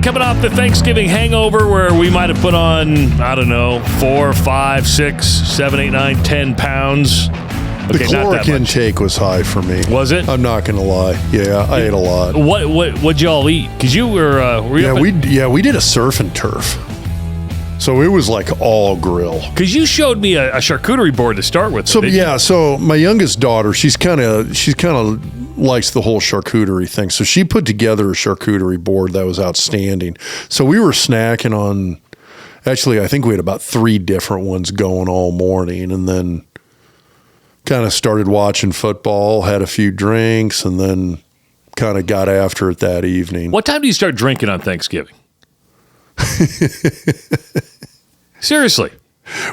right, coming off the Thanksgiving hangover where we might have put on, I don't know, 4, 5, 6, 7, 8, 9, 10 pounds. The caloric intake was high for me. Was it? I'm not going to lie. Yeah, I ate a lot. What'd y'all eat? Because you were we did a surf and turf. So it was like all grill. Because you showed me a charcuterie board to start with. So my youngest daughter, she's kind of likes the whole charcuterie thing. So she put together a charcuterie board that was outstanding. So we were snacking on, actually, I think we had about 3 different ones going all morning, and then kind of started watching football, had a few drinks, and then kind of got after it that evening. What time do you start drinking on Thanksgiving? Seriously.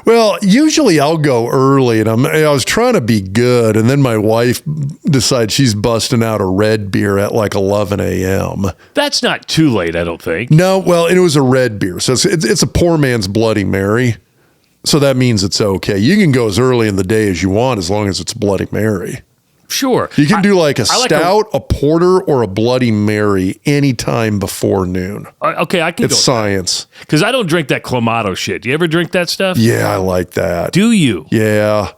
Well, usually I'll go early, and I was trying to be good, and then my wife decides she's busting out a red beer at like 11 a.m. That's not too late, I don't think. No, well, it was a red beer, so it's a poor man's Bloody Mary, so that means it's okay. You can go as early in the day as you want as long as it's Bloody Mary. Sure. You can do like a stout, a porter, or a Bloody Mary anytime before noon. Okay, I can It's science. Because I don't drink that Clamato shit. Do you ever drink that stuff? Yeah, I like that. Do you? Yeah.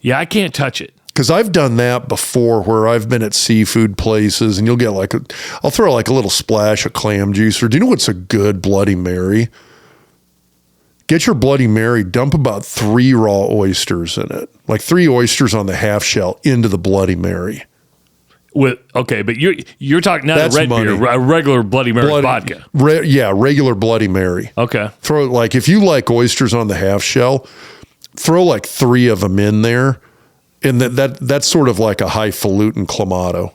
Yeah, I can't touch it. Because I've done that before where I've been at seafood places and you'll get I'll throw like a little splash of clam juice. Or do you know what's a good Bloody Mary? Get your Bloody Mary, dump about 3 raw oysters in it. Like 3 oysters on the half shell into the Bloody Mary. Okay, but you're talking not That's a red money. beer, a regular Bloody Mary vodka. Regular Bloody Mary. Okay. Throw like, if you like oysters on the half shell, throw like 3 of them in there. And that's sort of like a highfalutin Clamato.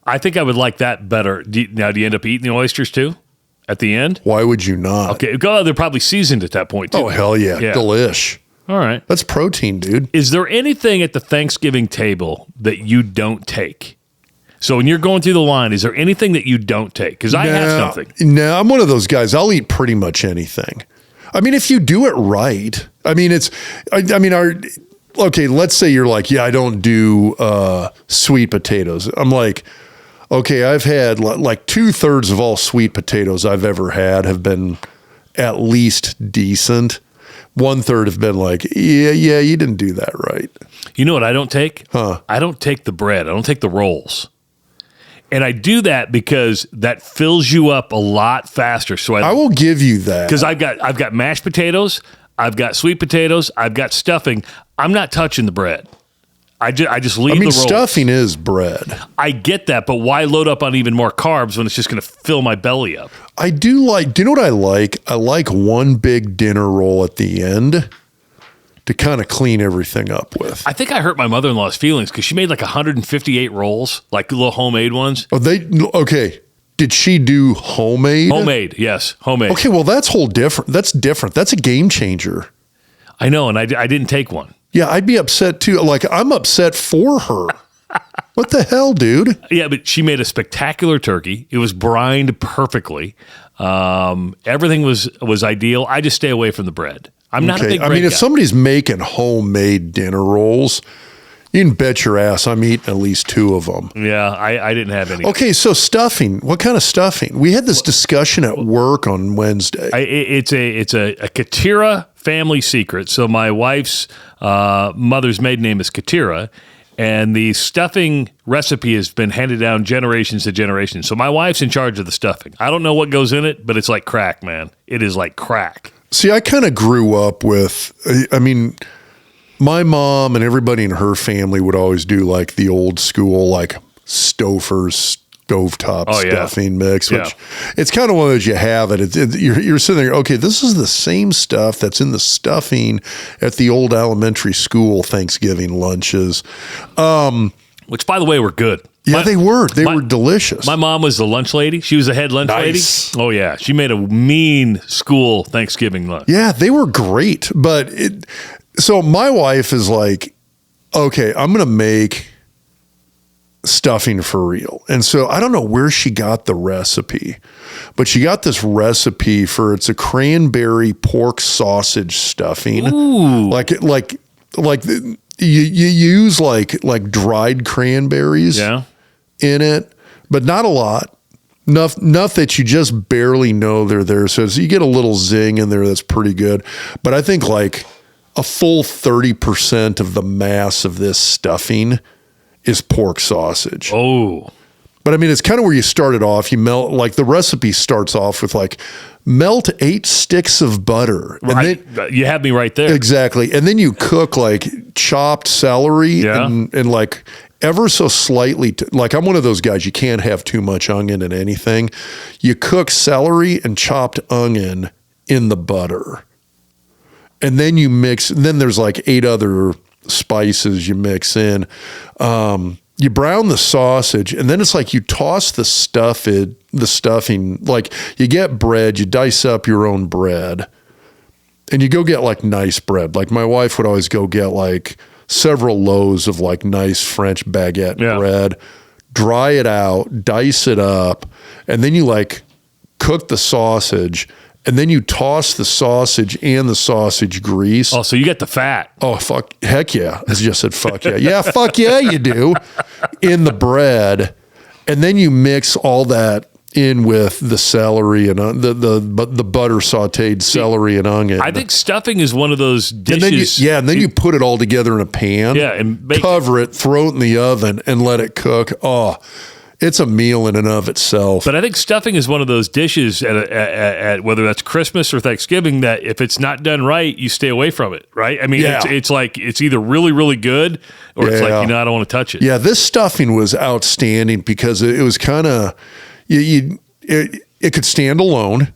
I think I would like that better. Do you end up eating the oysters too? At the end? Why would you not? Okay, they're probably seasoned at that point, too. Oh, hell yeah. Delish. All right. That's protein, dude. Is there anything at the Thanksgiving table that you don't take? So when you're going through the line, is there anything that you don't take? Because I have something. No, I'm one of those guys. I'll eat pretty much anything. I mean, if you do it right. I mean, okay, let's say you're like, yeah, I don't do sweet potatoes. I'm like, okay, I've had like 2/3 of all sweet potatoes I've ever had have been at least decent. 1/3 have been like, yeah, you didn't do that right. You know what I don't take? Huh? I don't take the bread. I don't take the rolls. And I do that because that fills you up a lot faster. So I will give you that. Because I've got mashed potatoes, I've got sweet potatoes, I've got stuffing. I'm not touching the bread. I just leave the rolls. Stuffing is bread. I get that, but why load up on even more carbs when it's just going to fill my belly up? Do you know what I like? I like one big dinner roll at the end to kind of clean everything up with. I think I hurt my mother-in-law's feelings because she made like 158 rolls, like little homemade ones. Okay. Did she do homemade? Homemade, yes. Homemade. Okay, well, that's different. That's different. That's a game changer. I know, and I didn't take one. Yeah, I'd be upset too. Like, I'm upset for her. What the hell, dude? Yeah, but she made a spectacular turkey. It was brined perfectly. Everything was ideal. I just stay away from the bread. I'm not a big bread if guy. somebody's making homemade dinner rolls, you can bet your ass I'm eating at least 2 of them. Yeah, I didn't have any. Okay, so stuffing. What kind of stuffing? We had this discussion at work on Wednesday. It's a Katira family secret. So my wife's mother's maiden name is Katira, and the stuffing recipe has been handed down generations to generations. So my wife's in charge of the stuffing. I don't know what goes in it, but it's like crack, man. It is like crack. See, I kind of grew up with, my mom and everybody in her family would always do like the old school, like Stouffer's stovetop stuffing mix, which it's kind of one of those, you have it. You're sitting there, okay, this is the same stuff that's in the stuffing at the old elementary school Thanksgiving lunches. Which, by the way, were good. Yeah, they were. They were delicious. My mom was the lunch lady. She was the head lunch lady. Oh, yeah. She made a mean school Thanksgiving lunch. Yeah, they were great. But so my wife is like, okay, I'm going to make stuffing for real. And so I don't know where she got the recipe, but she got this recipe for, it's a cranberry pork sausage stuffing. Ooh. You use like dried cranberries in it, but not a lot. Enough that you just barely know they're there. So you get a little zing in there that's pretty good. But I think like a full 30% of the mass of this stuffing is pork sausage. Oh. But I mean, it's kind of where you started off. You melt, like the recipe starts off with like melt 8 sticks of butter. And then, you have me right there. Exactly. And then you cook like chopped celery and like ever so slightly, like I'm one of those guys, you can't have too much onion in anything. You cook celery and chopped onion in the butter. And then you mix, and then there's like 8 other spices you mix in. You brown the sausage, and then it's like you toss the stuffing, like you get bread, you dice up your own bread, and you go get like nice bread. Like my wife would always go get like several loaves of like nice French baguette bread, dry it out, dice it up, and then you like cook the sausage, and then you toss the sausage and the sausage grease. Oh, so you get the fat. Oh, fuck. Heck yeah. I just said fuck yeah. Yeah, fuck yeah, you do. In the bread. And then you mix all that in with the celery and the butter sauteed celery and onion. I think stuffing is one of those dishes. And then you put it all together in a pan. Yeah, and cover it, throw it in the oven, and let it cook. Oh, it's a meal in and of itself. But I think stuffing is one of those dishes at whether that's Christmas or Thanksgiving that if it's not done right, you stay away from it, right? I mean, it's like it's either really, really good or it's like, I don't want to touch it. Yeah, this stuffing was outstanding because it was kind of, it could stand alone.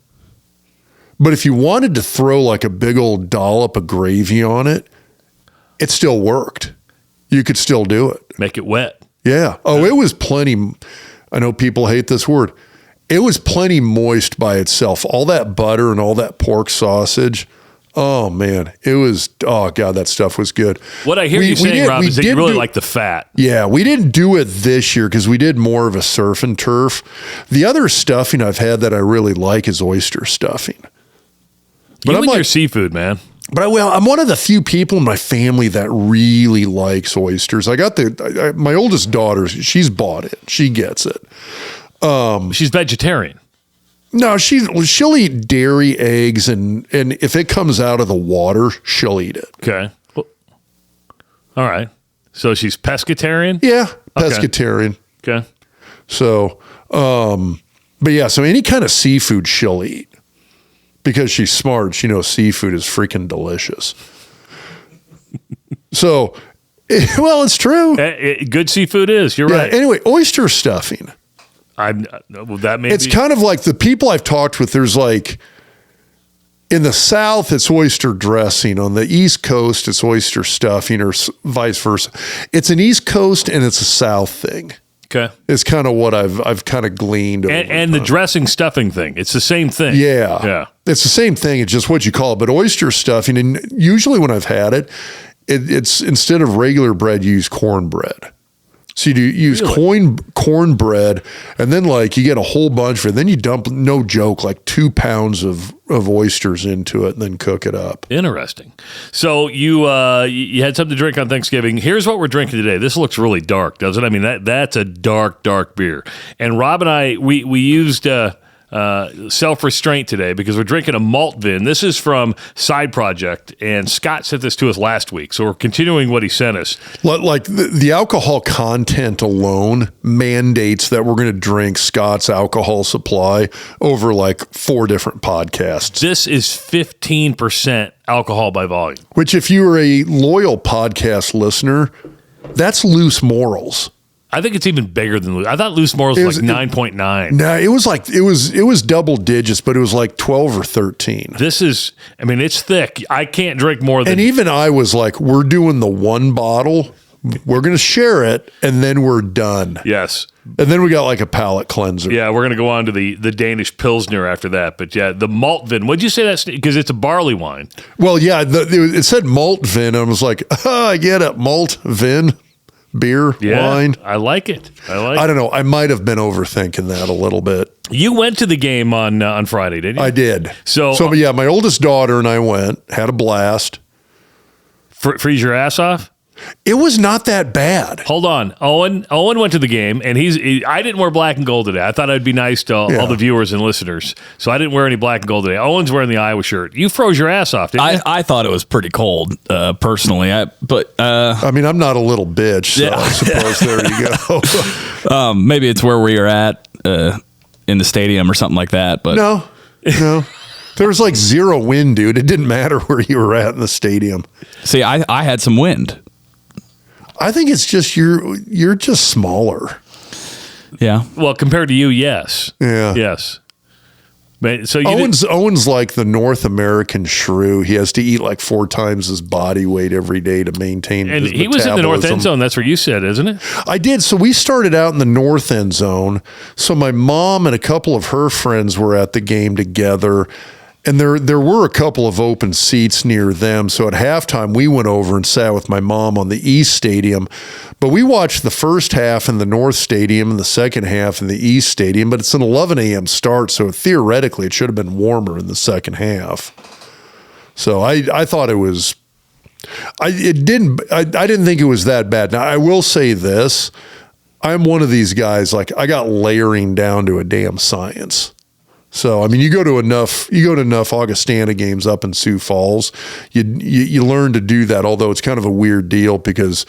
But if you wanted to throw like a big old dollop of gravy on it, it still worked. You could still do it. Make it wet. Yeah. Oh, it was plenty. I know people hate this word. It was plenty moist by itself. All that butter and all that pork sausage. Oh, man. It was, oh, God, that stuff was good. What I hear you saying, Rob, is that you really like the fat. Yeah. We didn't do it this year because we did more of a surf and turf. The other stuffing I've had that I really like is oyster stuffing. But I'm like your seafood, man. But I'm one of the few people in my family that really likes oysters. I got my oldest daughter, she's bought it. She gets it. She's vegetarian. No, she'll eat dairy, eggs, and if it comes out of the water, she'll eat it. Okay. Well, all right. So she's pescatarian? Yeah, pescatarian. Okay. So, but yeah, so any kind of seafood she'll eat. Because she's smart, she knows seafood is freaking delicious. So, well, it's true. Good seafood is. You're right. Anyway, oyster stuffing. It's kind of like the people I've talked with. There's like in the South, it's oyster dressing. On the East Coast, it's oyster stuffing, or vice versa. It's an East Coast and it's a South thing. Okay. It's kind of what I've kind of gleaned. And the dressing stuffing thing. It's the same thing. Yeah. Yeah. It's the same thing. It's just what you call it. But oyster stuffing, and usually when I've had it, it's instead of regular bread, you use cornbread. So you use cornbread, and then like you get a whole bunch of it. Then you dump, no joke, like 2 pounds of oysters into it, and then cook it up. Interesting. So you had something to drink on Thanksgiving. Here's what we're drinking today. This looks really dark, doesn't it? I mean, that's a dark beer. And Rob and I, we used self-restraint today because we're drinking a malt vin. This is from Side Project, and Scott sent this to us last week, so we're continuing what he sent us. Like the alcohol content alone mandates that we're going to drink Scott's alcohol supply over like 4 different podcasts. This is 15% alcohol by volume. Which, if you were a loyal podcast listener, that's loose morals. I think it's even bigger than loose. I thought loose morals was like 9.9. No, it was like it was double digits, but it was like 12 or 13. This is, I mean, it's thick. I can't drink more than. And even I was like, we're doing the 1 bottle. We're going to share it, and then we're done. Yes. And then we got like a palate cleanser. Yeah, we're going to go on to the Danish Pilsner after that. But yeah, the malt vin. What'd you say that's? Because it's a barley wine. Well, yeah, it said malt vin. And I was like, I get it. Malt vin. Beer, wine. I like it. I don't know. I might have been overthinking that a little bit. You went to the game on Friday, didn't you? I did. So yeah, my oldest daughter and I went, had a blast. Freeze your ass off? It was not that bad. Hold on. Owen went to the game, and I didn't wear black and gold today. I thought I'd be nice to all the viewers and listeners, so I didn't wear any black and gold today. Owen's wearing the Iowa shirt. You froze your ass off, didn't you? I thought it was pretty cold, personally. I'm not a little bitch, so I suppose there you go. Maybe it's where we are at in the stadium or something like that. But no. There was like zero wind, dude. It didn't matter where you were at in the stadium. See, I had some wind. I think it's just you're just smaller. Yeah. Well, compared to you, yes. Yeah. Yes. But so Owen's like the North American shrew. He has to eat like 4 times his body weight every day to maintain his metabolism. And he was in the north end zone. That's where you said, isn't it? I did. So we started out in the north end zone. So my mom and a couple of her friends were at the game together. And there were a couple of open seats near them. So at halftime, we went over and sat with my mom on the East Stadium. But we watched the first half in the North Stadium and the second half in the East Stadium. But it's an 11 a.m. start, so theoretically it should have been warmer in the second half. So I thought it was – I didn't think it was that bad. Now, I will say this. I'm one of these guys, like I got layering down to a damn science. So, I mean, you go to enough Augustana games up in Sioux Falls, you learn to do that, although it's kind of a weird deal because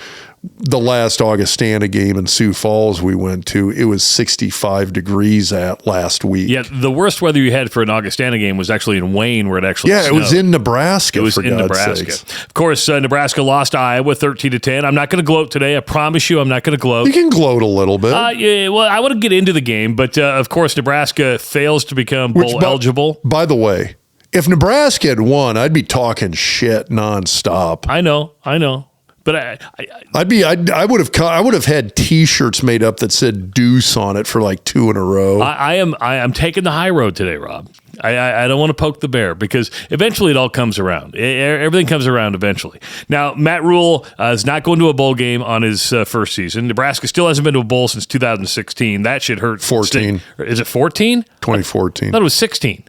the last Augustana game in Sioux Falls we went to, it was 65 degrees at last week. Yeah, the worst weather you had for an Augustana game was actually in Wayne, where it actually snowed. It was in Nebraska. It was in Nebraska. Sakes. Of course, Nebraska lost to Iowa 13-10. I'm not going to gloat today. I promise you I'm not going to gloat. You can gloat a little bit. Yeah, well, I want to get into the game, but of course, Nebraska fails to become bowl eligible. By the way, if Nebraska had won, I'd be talking shit nonstop. I know. But I would have had T-shirts made up that said Deuce on it for like 2 in a row. I am taking the high road today, Rob. I don't want to poke the bear because eventually it all comes around. Everything comes around eventually. Now, Matt Rule is not going to a bowl game on his first season. Nebraska still hasn't been to a bowl since 2016. That should hurt. 14. Is it 14? 2014. I thought it was 16.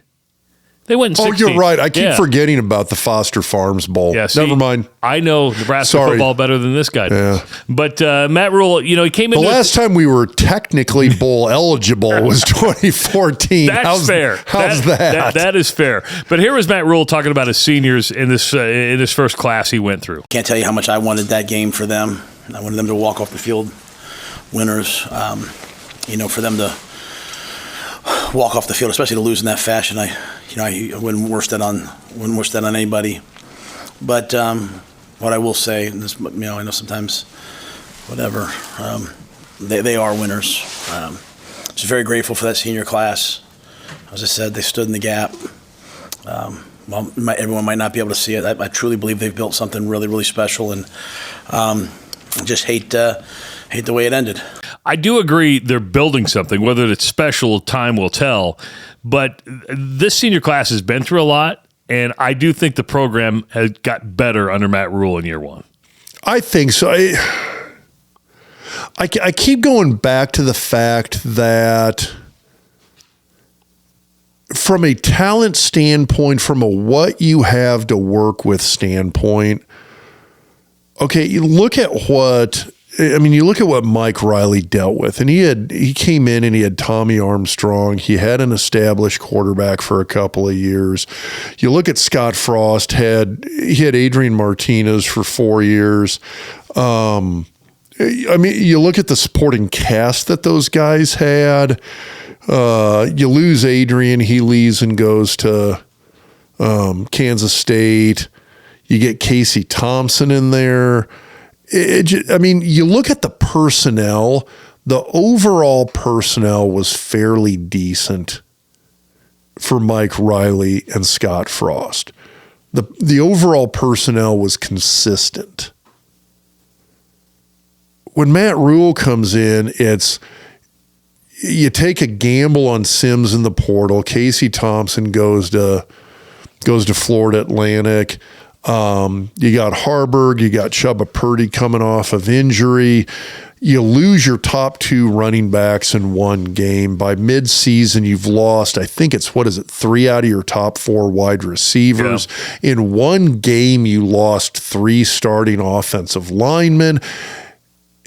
They went in 16. Oh, you're right. I keep forgetting about the Foster Farms Bowl. Yeah, see, never mind. I know Nebraska football better than this guy does. Yeah. But Matt Rule, he came in. The last time we were technically bowl eligible was 2014. That's fair. How's that? That is fair. But here was Matt Rule talking about his seniors in this first class he went through. Can't tell you how much I wanted that game for them. I wanted them to walk off the field winners. For them to walk off the field, especially to lose in that fashion. I wouldn't wish that on anybody. But what I will say, and this, I know sometimes, whatever, they are winners. Just very grateful for that senior class. As I said, they stood in the gap. Everyone might not be able to see it. I truly believe they've built something really, really special, and just hate the way it ended. I do agree they're building something. Whether it's special, time will tell. But this senior class has been through a lot, and I do think the program has got better under Matt Rule in year one. I think so. I keep going back to the fact that from a talent standpoint, from a what you have to work with standpoint, okay, you look at what Mike Riley dealt with, and he came in and he had Tommy Armstrong. He had an established quarterback for a couple of years. You look at Scott Frost, he had Adrian Martinez for 4 years. You look at the supporting cast that those guys had. You lose Adrian, he leaves and goes to Kansas State. You get Casey Thompson in there. You look at the personnel, the overall personnel was fairly decent for Mike Riley and Scott Frost. The overall personnel was consistent. When Matt Rule comes in, you take a gamble on Sims in the portal. Casey Thompson goes to Florida Atlantic. You got Harburg, you got Chubba Purdy coming off of injury. You lose your top 2 running backs in one game. By midseason, you've lost, I think it's, 3 out of your top 4 wide receivers. Yeah. In one game, you lost 3 starting offensive linemen.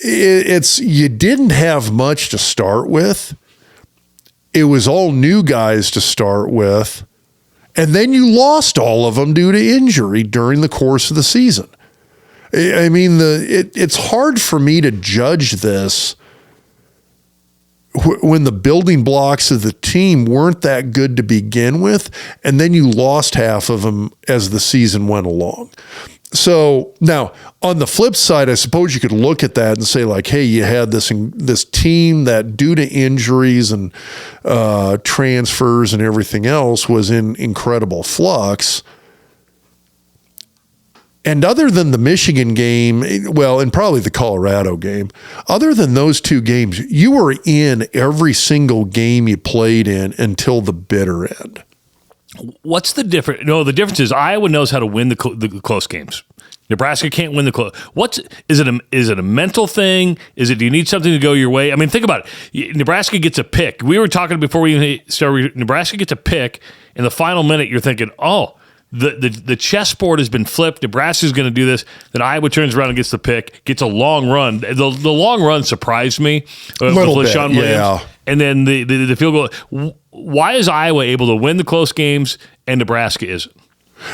You didn't have much to start with. It was all new guys to start with. And then you lost all of them due to injury during the course of the season. I mean, it's hard for me to judge this when the building blocks of the team weren't that good to begin with, and then you lost half of them as the season went along. So now, on the flip side, I suppose you could look at that and say, like, hey, you had this team that, due to injuries and transfers and everything else, was in incredible flux. And other than the Michigan game, well, and probably the Colorado game, other than those 2 games, you were in every single game you played in until the bitter end. What's the difference? No, the difference is Iowa knows how to win the close games. Nebraska can't win the close. Is it a mental thing? Do you need something to go your way? I mean, think about it. Nebraska gets a pick. We were talking before we even started. Nebraska gets a pick in the final minute. You're thinking, oh, the chessboard has been flipped. Nebraska's going to do this. Then Iowa turns around and gets the pick, gets a long run. The long run surprised me with LaShawn Williams. Yeah. And then the field goal. Why is Iowa able to win the close games and Nebraska isn't?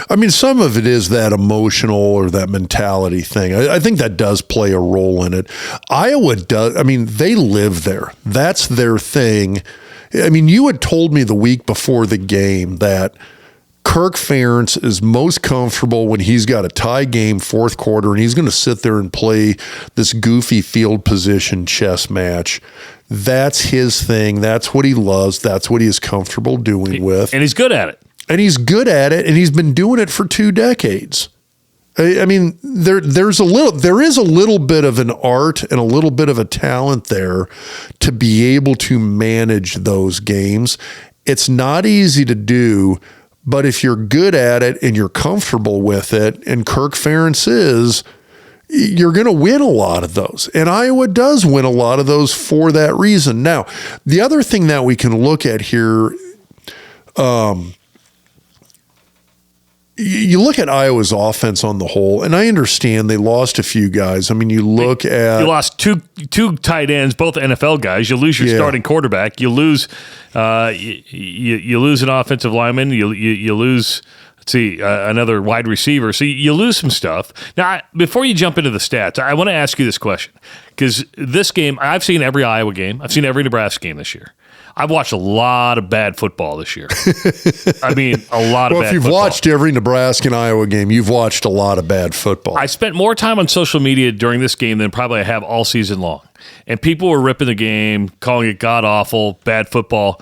I mean, some of it is that emotional or that mentality thing. I think that does play a role in it. Iowa does. I mean, they live there. That's their thing. I mean, you had told me the week before the game that Kirk Ferentz is most comfortable when he's got a tie game fourth quarter and he's going to sit there and play this goofy field position chess match. That's his thing. That's what he loves. That's what he is comfortable doing with. And he's good at it. And he's good at it, and he's been doing it for 2 decades. I mean, there is a little bit of an art and a little bit of a talent there to be able to manage those games. It's not easy to do, but if you're good at it and you're comfortable with it, and Kirk Ferentz is, you're going to win a lot of those. And Iowa does win a lot of those for that reason. Now, the other thing that we can look at here, you look at Iowa's offense on the whole, and I understand they lost a few guys. I mean, you lost two tight ends, both NFL guys. You lose your starting quarterback. You lose you lose an offensive lineman. You lose another wide receiver. So you lose some stuff. Now, before you jump into the stats, I want to ask you this question, because this game, I've seen every Iowa game. I've seen every Nebraska game this year. I've watched a lot of bad football this year. I mean, a lot of bad football. Well, if you've watched every Nebraska and Iowa game, you've watched a lot of bad football. I spent more time on social media during this game than probably I have all season long. And people were ripping the game, calling it god-awful, bad football.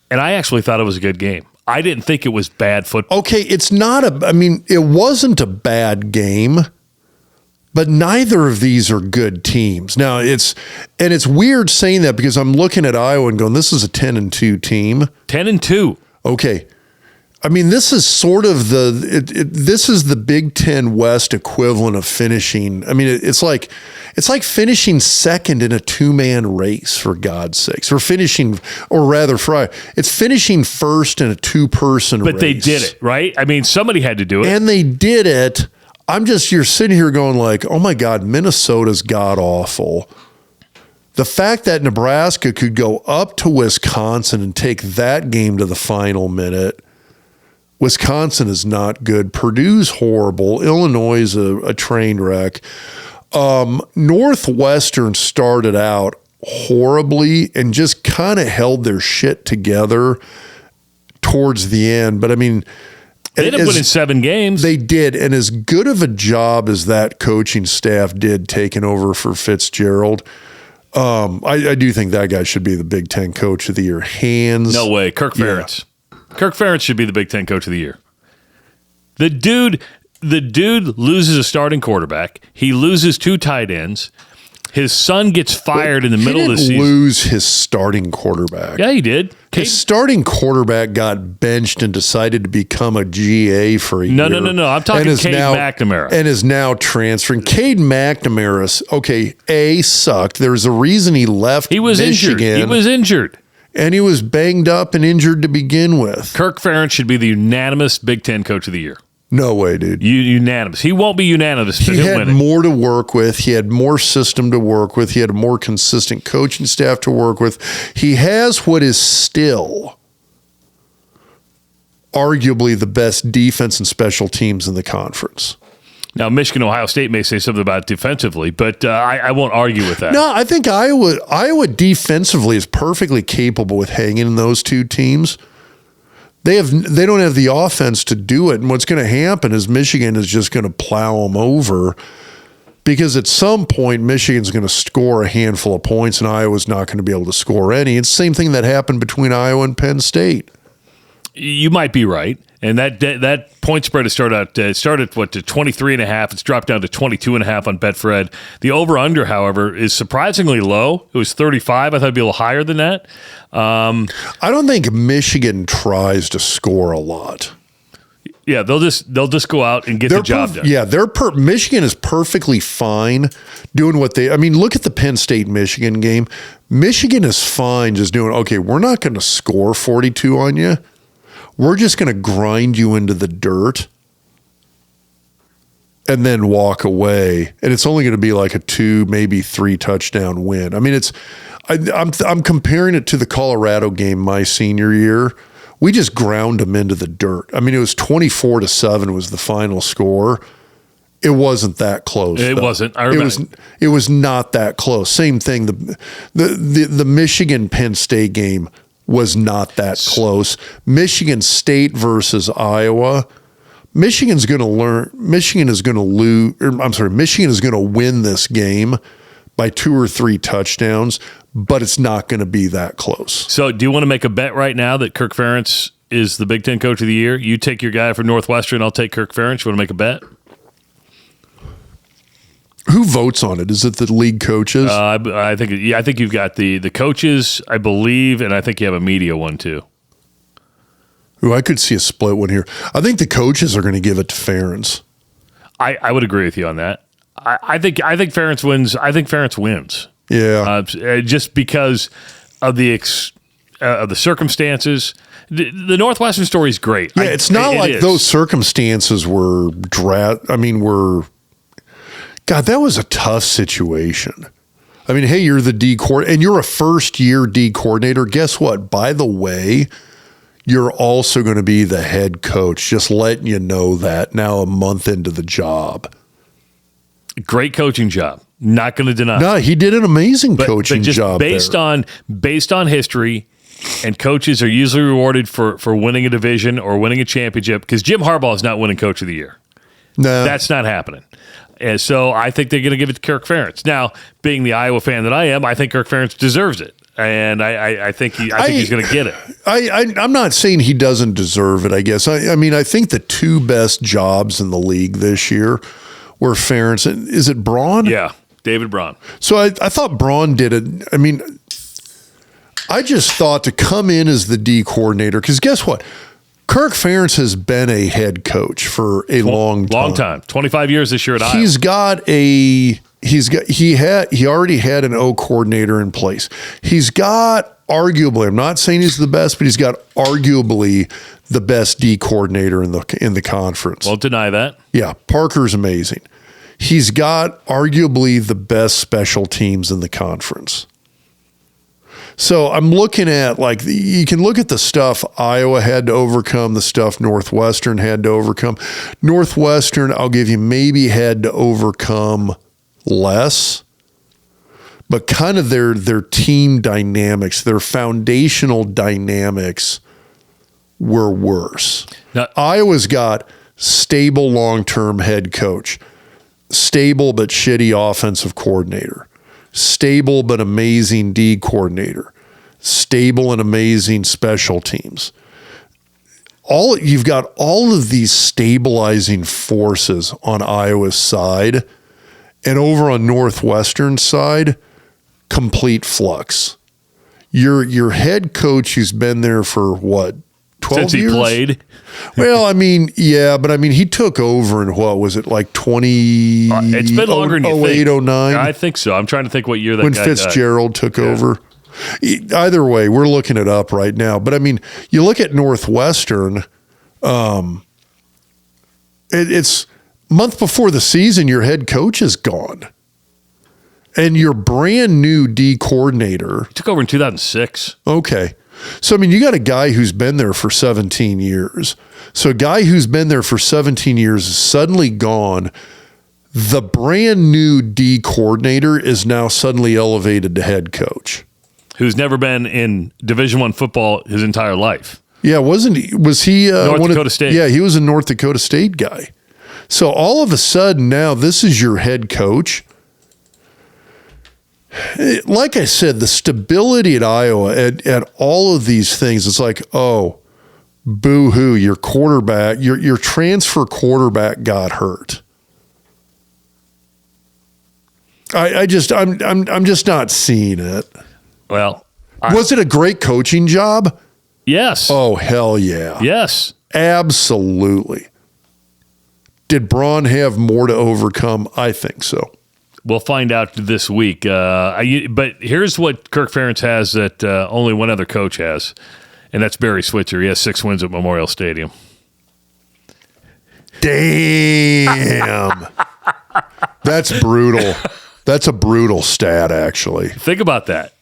And I actually thought it was a good game. I didn't think it was bad football. Okay, it wasn't a bad game. But neither of these are good teams. Now, it's weird saying that because I'm looking at Iowa and going, this is a 10-2 team. 10-2. Okay. I mean, this is sort of this is the Big Ten West equivalent of finishing. I mean, it's like finishing second in a 2-man race, for God's sakes, it's finishing first in a 2-person race. But they did it, right? I mean, somebody had to do it. And they did it. You're sitting here going like, oh my God, Minnesota's god-awful. The fact that Nebraska could go up to Wisconsin and take that game to the final minute, Wisconsin is not good. Purdue's horrible. Illinois is a train wreck. Northwestern started out horribly and just kind of held their shit together towards the end. But I mean, they ended up winning 7 games. They did. And as good of a job as that coaching staff did taking over for Fitzgerald, I do think that guy should be the Big Ten Coach of the Year. No way. Kirk Ferentz. Yeah. Kirk Ferentz should be the Big Ten Coach of the Year. The dude loses a starting quarterback. He loses 2 tight ends. His son gets fired in the middle of the season. He didn't lose his starting quarterback. Yeah, he did. His starting quarterback got benched and decided to become a GA for a year. No. I'm talking Cade McNamara. And is now transferring. Cade McNamara, sucked. There's a reason he left He was injured. And he was banged up and injured to begin with. Kirk Ferentz should be the unanimous Big Ten Coach of the Year. No way, dude. Unanimous. He won't be unanimous, but he he'll had win it. more to work with. He had more system to work with. He had a more consistent coaching staff to work with. He has what is still arguably the best defense and special teams in the conference. Now, Michigan, Ohio State may say something about it defensively, but I won't argue with that. No, I think Iowa defensively is perfectly capable with hanging in those two teams. They don't have the offense to do it, and what's going to happen is Michigan is just going to plow them over because at some point Michigan's going to score a handful of points and Iowa's not going to be able to score any. It's the same thing that happened between Iowa and Penn State. You might be right. And that point spread has started to 23.5. It's dropped down to 22.5 on BetFred. The over-under, however, is surprisingly low. It was 35. I thought it'd be a little higher than that. I don't think Michigan tries to score a lot. Yeah, they'll just go out and get the job done. Yeah, Michigan is perfectly fine doing what they. I mean, look at the Penn State Michigan game. Michigan is fine just doing. Okay, we're not going to score 42 on you. We're just going to grind you into the dirt and then walk away. And it's only going to be like a 2, maybe 3 touchdown win. I mean, I'm comparing it to the Colorado game my senior year. We just ground them into the dirt. I mean, it was 24-7 was the final score. It wasn't that close. It wasn't. I remember. It was not that close. Same thing. The Michigan Penn State game was not that close. Michigan State versus Iowa. Michigan is going to win this game by 2 or 3 touchdowns, but it's not going to be that close. So do you want to make a bet right now that Kirk Ferentz is the Big Ten Coach of the Year? You take your guy from Northwestern, I'll take Kirk Ferentz. You want to make a bet? Who votes on it? Is it the league coaches? I think you've got the coaches, I believe, and I think you have a media one too. Ooh, I could see a split one here. I think the coaches are going to give it to Ferentz. I would agree with you on that. I think Ferentz wins. I think Ferentz wins. Yeah, just because of the circumstances. The Northwestern story is great. Yeah, it's not like those circumstances were God, that was a tough situation. I mean, hey, you're the D coordinator, and you're a first-year D coordinator. Guess what? By the way, you're also going to be the head coach. Just letting you know that now a month into the job. Great coaching job. Not going to deny. No, he did an amazing coaching job. Based on history, and coaches are usually rewarded for winning a division or winning a championship because Jim Harbaugh is not winning Coach of the Year. No, that's not happening. And so I think they're going to give it to Kirk Ferentz. Now, being the Iowa fan that I am, I think Kirk Ferentz deserves it, and I think he's going to get it. I'm not saying he doesn't deserve it. I guess I mean I think the 2 best jobs in the league this year were Ferentz. Is it Braun? Yeah, David Braun. So I thought Braun did it. I mean, I just thought to come in as the D coordinator because guess what? Kirk Ferentz has been a head coach for a long time. 25 years this year at Iowa. He already had an O coordinator in place. He's got arguably, I'm not saying he's the best, but he's got arguably the best D coordinator in the conference. Won't deny that. Yeah, Parker's amazing. He's got arguably the best special teams in the conference. So I'm looking at you can look at the stuff Iowa had to overcome, the stuff Northwestern had to overcome. Northwestern, I'll give you, maybe had to overcome less, but kind of their team dynamics, their foundational dynamics were worse. Now, Iowa's got stable long-term head coach, stable but shitty offensive coordinator, stable but amazing D coordinator, stable and amazing special teams. You've got all of these stabilizing forces on Iowa's side, And over on Northwestern side, complete flux. Your head coach who's been there for what, 12 Since years? he played. Well, I mean, yeah, but I mean, he took over in what was it, like 20? It's been longer than you 08, think. 09? I think so. I'm trying to think what year that When guy Fitzgerald took over. Either way, we're looking it up right now. But I mean, you look at Northwestern, it's month before the season, your head coach is gone. And your brand new D coordinator. He took over in 2006. Okay. So, I mean, you got a guy who's been there for 17 years. So, a guy who's been there for 17 years is suddenly gone. The brand new D coordinator is now suddenly elevated to head coach. Who's never been in Division I football his entire life. Yeah, wasn't he? Was he North Dakota State? Yeah, he was a North Dakota State guy. So all of a sudden now this is your head coach. Like I said, the stability at Iowa at all of these things, it's like, oh, boo-hoo, your quarterback, your transfer quarterback got hurt. I'm just not seeing it. Well, was it a great coaching job? Yes. Oh, hell yeah. Yes. Absolutely. Did Braun have more to overcome? I think so. We'll find out this week. But here's what Kirk Ferentz has that only one other coach has, and that's Barry Switzer. He has 6 wins at Memorial Stadium. Damn. That's brutal. That's a brutal stat, actually. Think about that.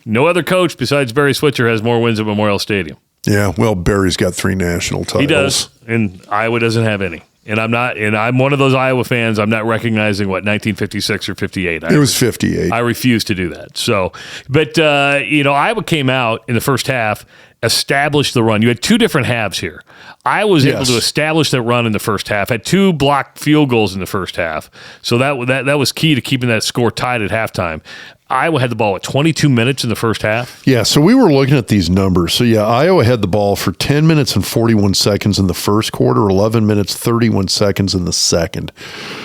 No other coach besides Barry Switzer has more wins at Memorial Stadium. Yeah, well, Barry's got 3 national titles. He does, and Iowa doesn't have any. And I'm one of those Iowa fans. I'm not recognizing 1956 or 58. It was 58. I refuse to do that. So, but Iowa came out in the first half, established the run. You had 2 different halves here. Iowa was able to establish that run in the first half. Had 2 blocked field goals in the first half. So that was key to keeping that score tied at halftime. Iowa had the ball at 22 minutes in the first half. Yeah, so we were looking at these numbers. So, yeah, Iowa had the ball for 10 minutes and 41 seconds in the first quarter, 11 minutes, 31 seconds in the second.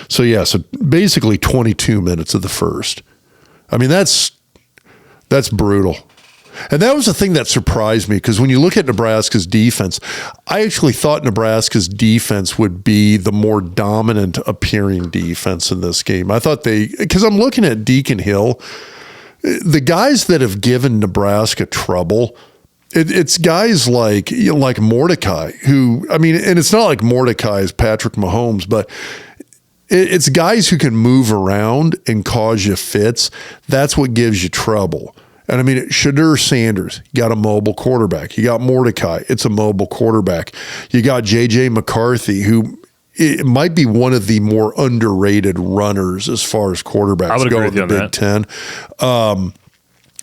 So, yeah, so basically 22 minutes of the first. I mean, that's brutal. And that was the thing that surprised me, because when you look at Nebraska's defense, I actually thought Nebraska's defense would be the more dominant appearing defense in this game. I thought because I'm looking at Deacon Hill, the guys that have given Nebraska trouble, it's guys like Mordecai, who, I mean, and it's not like Mordecai is Patrick Mahomes, but it's guys who can move around and cause you fits. That's what gives you trouble. And I mean, Shadur Sanders, you got a mobile quarterback. You got Mordecai, it's a mobile quarterback. You got J.J. McCarthy, who it might be one of the more underrated runners as far as quarterbacks go in the Big Ten.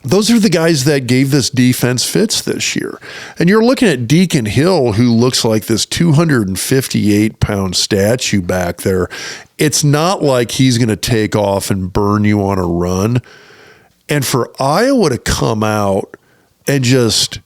Those are the guys that gave this defense fits this year. And you're looking at Deacon Hill, who looks like this 258-pound statue back there. It's not like he's going to take off and burn you on a run. And for Iowa to come out and just,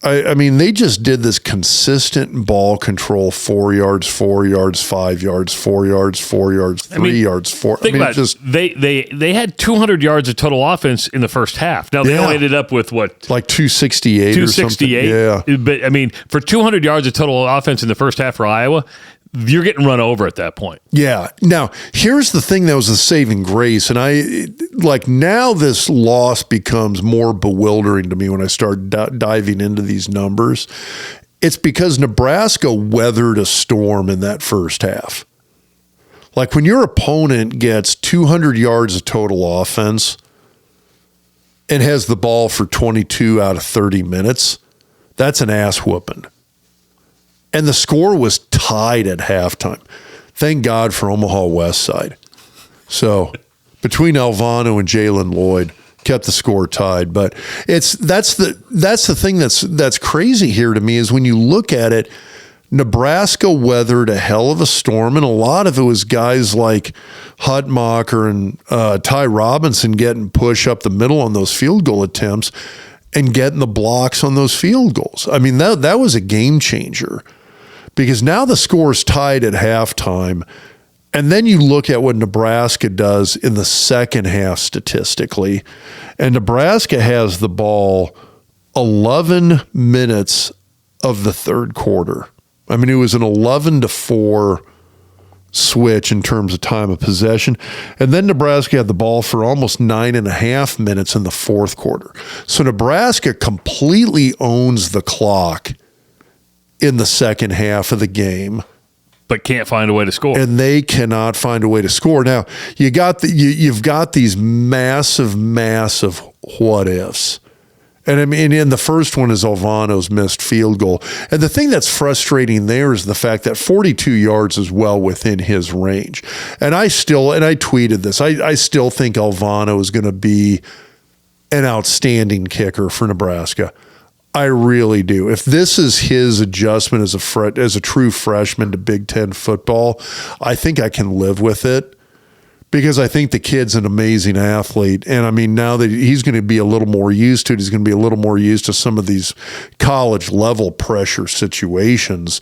I mean, they just did this consistent ball control, 4 yards, 4 yards, 5 yards, 4 yards, 4 yards, 3 yards, 4. Think about it. They had 200 yards of total offense in the first half. Now, they only ended up with what? Like 268 or something. Yeah. But, I mean, for 200 yards of total offense in the first half for Iowa, you're getting run over at that point. Yeah. Now, here's the thing that was the saving grace. And now this loss becomes more bewildering to me when I start diving into these numbers. It's because Nebraska weathered a storm in that first half. Like when your opponent gets 200 yards of total offense and has the ball for 22 out of 30 minutes, that's an ass whooping. And the score was tied at halftime. Thank God for Omaha West Side. So between Alvano and Jalen Lloyd, kept the score tied. But that's the thing that's crazy here to me is when you look at it, Nebraska weathered a hell of a storm, and a lot of it was guys like Hutmacher and Ty Robinson getting push up the middle on those field goal attempts and getting the blocks on those field goals. I mean, that was a game changer. Because now the score is tied at halftime, And then you look at what Nebraska does in the second half statistically, and Nebraska has the ball 11 minutes of the third quarter. I mean, it was an 11-4 switch in terms of time of possession. And then Nebraska had the ball for almost 9.5 minutes in the fourth quarter. So Nebraska completely owns the clock in the second half of the game. But can't find a way to score. And they cannot find a way to score. Now, you've got these massive what ifs. And I mean, in the first one is Alvano's missed field goal. And the thing that's frustrating there is the fact that 42 yards is well within his range. And I tweeted this, I still think Alvano is going to be an outstanding kicker for Nebraska. I really do. If this is his adjustment as a true freshman to Big Ten football, I think I can live with it. Because I think the kid's an amazing athlete. And I mean, now that he's going to be a little more used to it, he's going to be a little more used to some of these college level pressure situations.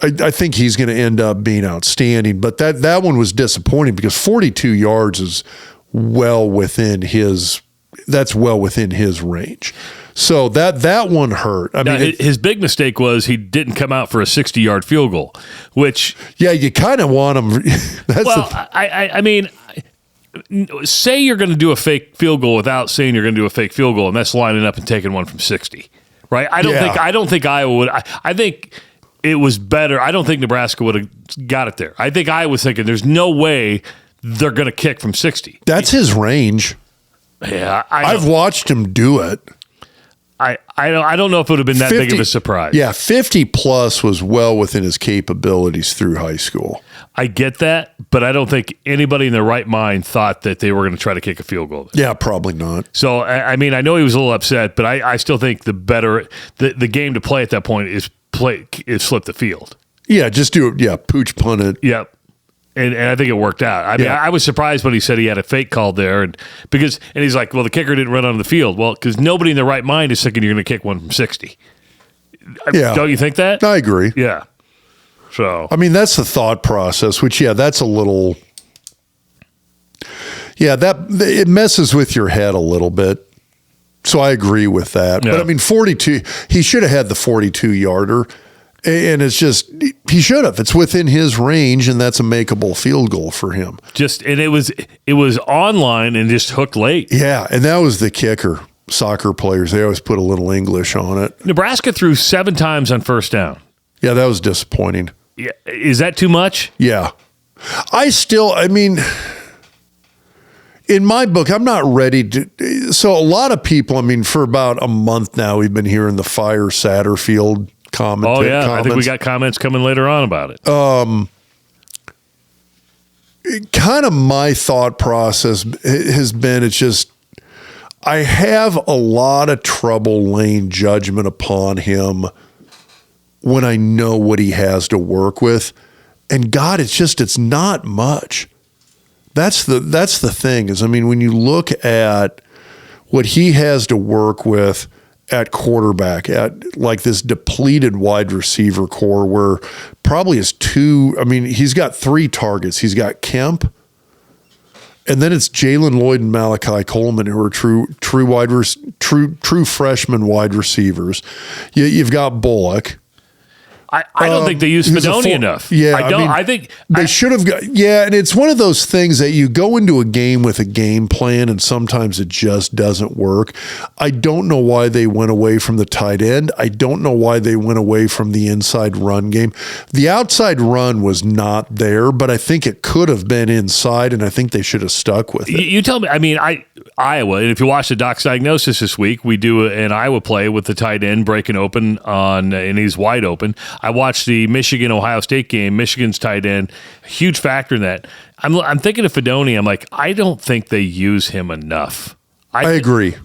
I think he's going to end up being outstanding. But that one was disappointing because 42 yards is well within his range. So that one hurt. I mean, his big mistake was he didn't come out for a 60-yard field goal, which you kind of want him. I mean, say you're going to do a fake field goal without saying you're going to do a fake field goal, and that's lining up and taking one from 60, right? I don't think Iowa would. I think it was better. I don't think Nebraska would have got it there. I think Iowa was thinking there's no way they're going to kick from 60. That's his range. Yeah, I've watched him do it. I don't know if it would have been that 50, big of a surprise. Yeah, 50 plus was well within his capabilities through high school. I get that, but I don't think anybody in their right mind thought that they were going to try to kick a field goal there. Yeah, probably not. So, I mean, I know he was a little upset, but I still think the game to play at that point is flip the field. Yeah, just do it. Yeah, pooch punt it. Yep. And I think it worked out. I mean, I was surprised when he said he had a fake called there, and he's like, well, the kicker didn't run onto the field. Well, because nobody in their right mind is thinking you're going to kick one from 60. Yeah, don't you think that? I agree. Yeah. So I mean, that's the thought process. Which that's a little. Yeah, it messes with your head a little bit. So I agree with that. Yeah. But I mean, 42. He should have had the 42-yarder. And it's just, he should have. It's within his range, and that's a makeable field goal for him. And it was online and just hooked late. Yeah, and that was the kicker. Soccer players, they always put a little English on it. Nebraska threw 7 times on first down. Yeah, that was disappointing. Yeah, is that too much? Yeah. I mean, in my book, I'm not ready to. So a lot of people, I mean, for about a month now, we've been hearing the Fire Satterfield comments. Oh, yeah. I think we got comments coming later on about it. Kind of my thought process has been, it's just, I have a lot of trouble laying judgment upon him when I know what he has to work with. And God, it's not much. That's the thing is, I mean, when you look at what he has to work with at quarterback, at like this depleted wide receiver core where probably he's got 3 targets. He's got Kemp, and then it's Jalen Lloyd and Malachi Coleman, who are true freshman wide receivers. You've got Bullock. I don't think they use Fedoni enough. Yeah, I think they should have got. Yeah, and it's one of those things that you go into a game with a game plan, and sometimes it just doesn't work. I don't know why they went away from the tight end. I don't know why they went away from the inside run game. The outside run was not there, but I think it could have been inside, and I think they should have stuck with it. You tell me. I mean, Iowa, and if you watch the Doc's Diagnosis this week, we do an Iowa play with the tight end breaking open and he's wide open. I watched the Michigan-Ohio State game. Michigan's tight end, huge factor in that. I'm thinking of Fedoni. I'm like, I don't think they use him enough. I agree.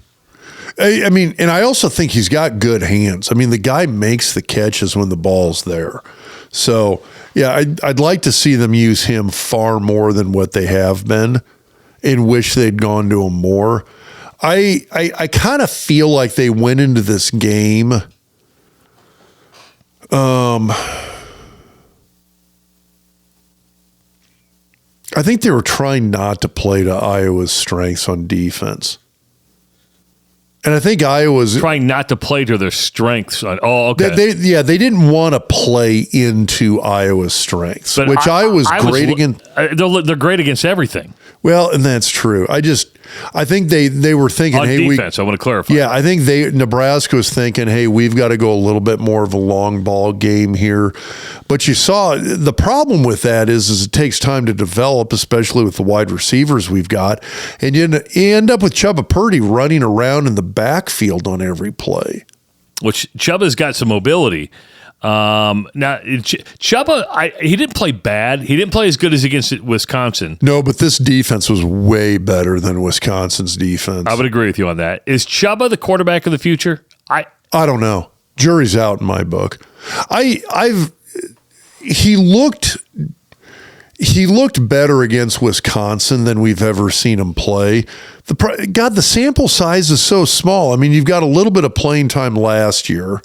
I mean, and I also think he's got good hands. I mean, the guy makes the catches when the ball's there. So, yeah, I'd like to see them use him far more than what they have been and wish they'd gone to him more. I kind of feel like they went into this game I think they were trying not to play to Iowa's strengths on defense. And I think Iowa's trying not to play to their strengths. Okay. They didn't want to play into Iowa's strengths, But which Iowa's great against. They're great against everything. Well, and that's true. I think they were thinking, On hey, defense, I want to clarify. Yeah, I think Nebraska was thinking, hey, we've got to go a little bit more of a long ball game here. But you saw the problem with that is it takes time to develop, especially with the wide receivers we've got. And you end up with Chubba Purdy running around in the backfield on every play. Which Chubba's got some mobility. Now, Chubba, he didn't play bad. He didn't play as good as against Wisconsin. No, but this defense was way better than Wisconsin's defense. I would agree with you on that. Is Chubba the quarterback of the future? I don't know. Jury's out in my book. He looked better against Wisconsin than we've ever seen him play. The sample size is so small. I mean, you've got a little bit of playing time last year.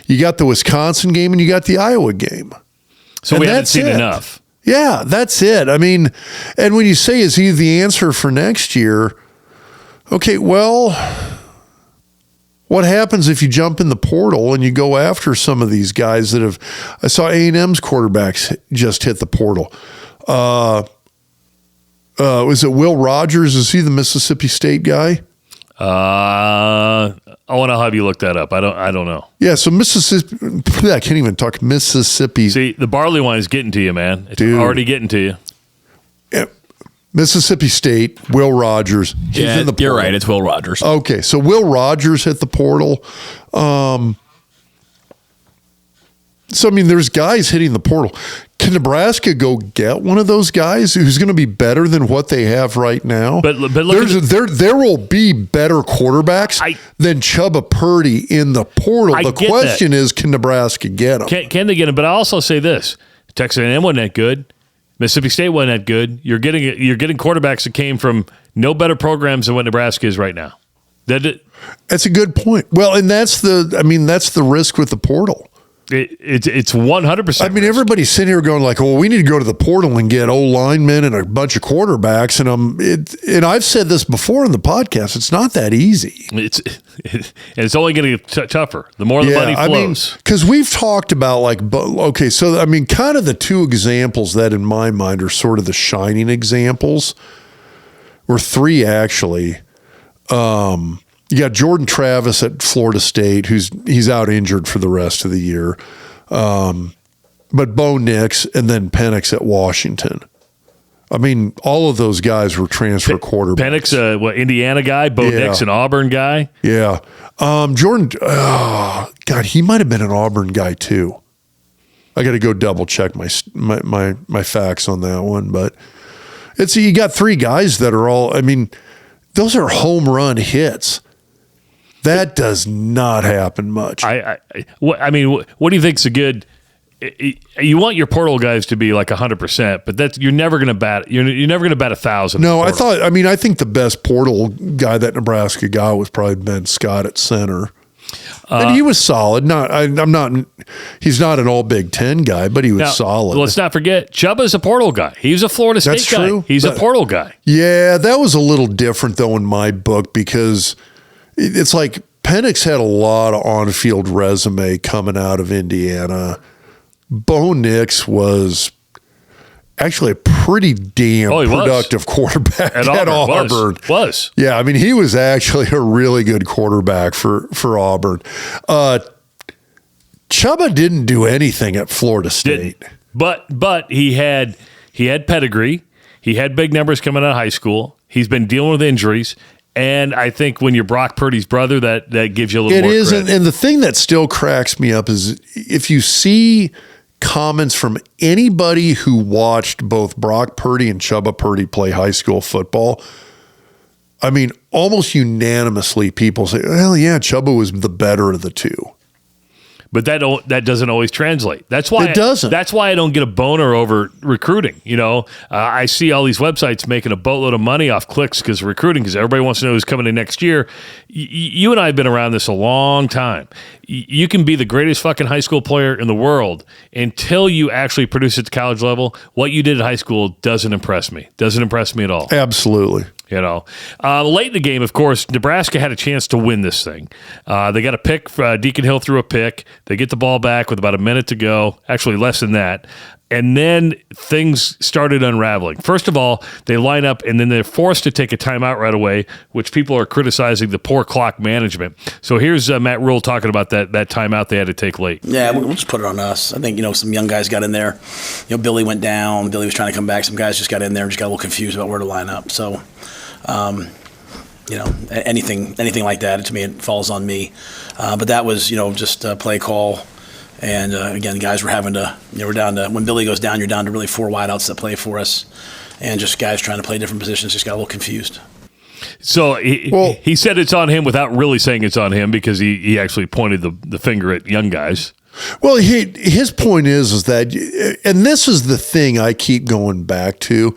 You got the Wisconsin game and you got the Iowa game. So we haven't seen enough. Yeah, that's it. I mean, and when you say, is he the answer for next year? Okay, well, what happens if you jump in the portal and you go after some of these guys that have, I saw A&M's quarterbacks just hit the portal. Was it Will Rogers? Is he the Mississippi State guy? I want to have you look that up. I don't know. Yeah, so Mississippi, I can't even talk Mississippi. See, the barley wine's getting to you, man. It's already getting to you. Yeah. Mississippi State, Will Rogers. He's in the portal. You're right. It's Will Rogers. Okay, so Will Rogers hit the portal. So, I mean, there's guys hitting the portal. Can Nebraska go get one of those guys who's going to be better than what they have right now? But look there will be better quarterbacks than Chubba Purdy in the portal. The question is, can Nebraska get them? Can they get them? But I also say this: Texas A&M wasn't that good. Mississippi State wasn't that good. You're getting quarterbacks that came from no better programs than what Nebraska is right now. That's a good point. Well, and that's the risk with the portal. It's 100%. I mean, everybody's sitting here going like, "Well, we need to go to the portal and get linemen and a bunch of quarterbacks." And I've said this before in the podcast. It's not that easy. It's only going to get tougher the more the money flows. Because we've talked about so I mean, kind of the two examples that in my mind are sort of the shining examples, or three actually. You got Jordan Travis at Florida State, he's out injured for the rest of the year. But Bo Nix and then Penix at Washington. I mean, all of those guys were transfer quarterbacks. Penix, Indiana guy, Bo Nix, an Auburn guy. Yeah. Jordan, God, he might have been an Auburn guy too. I got to go double check my facts on that one, but you got three guys that are all. I mean, those are home run hits. That does not happen much. I mean, what do you think's a good? You want your portal guys to be like 100%, but you're never going to bat. You're never going to bat 1,000. No, I think the best portal guy that Nebraska got was probably Ben Scott at center, and he was solid. He's not an all Big Ten guy, but he was solid. Let's not forget, Chubba's a portal guy. He's a Florida State That's guy. True. He's a portal guy. Yeah, that was a little different though in my book because it's like Penix had a lot of on-field resume coming out of Indiana. Bo Nix was actually a pretty damn productive quarterback at Auburn. Was. Yeah, I mean, he was actually a really good quarterback for Auburn. Chubba didn't do anything at Florida State. But he had pedigree. He had big numbers coming out of high school. He's been dealing with injuries. And I think when you're Brock Purdy's brother, that gives you a little more credit. It is, and the thing that still cracks me up is if you see comments from anybody who watched both Brock Purdy and Chubba Purdy play high school football, I mean, almost unanimously people say, well, yeah, Chubba was the better of the two. But that doesn't always translate. That's why It doesn't. That's why I don't get a boner over recruiting. I see all these websites making a boatload of money off clicks because of recruiting, because everybody wants to know who's coming in next year. You and I have been around this a long time. You can be the greatest fucking high school player in the world until you actually produce at the college level. What you did at high school doesn't impress me. Doesn't impress me at all. Absolutely. Late in the game, of course, Nebraska had a chance to win this thing. They got a pick. Deacon Hill threw a pick. They get the ball back with about a minute to go. Actually, less than that. And then things started unraveling. First of all, they line up, and then they're forced to take a timeout right away, which people are criticizing the poor clock management. So here's Matt Rule talking about that timeout they had to take late. Yeah, we'll just put it on us. I think, some young guys got in there. Billy went down. Billy was trying to come back. Some guys just got in there and just got a little confused about where to line up. So, anything like that, to me, it falls on me. But that was, just a play call. And again, guys were having to, we're down to, when Billy goes down, you're down to really 4 wideouts that play for us. And just guys trying to play different positions just got a little confused. So he said it's on him without really saying it's on him, because he actually pointed the finger at young guys. Well, his point is that, and this is the thing I keep going back to,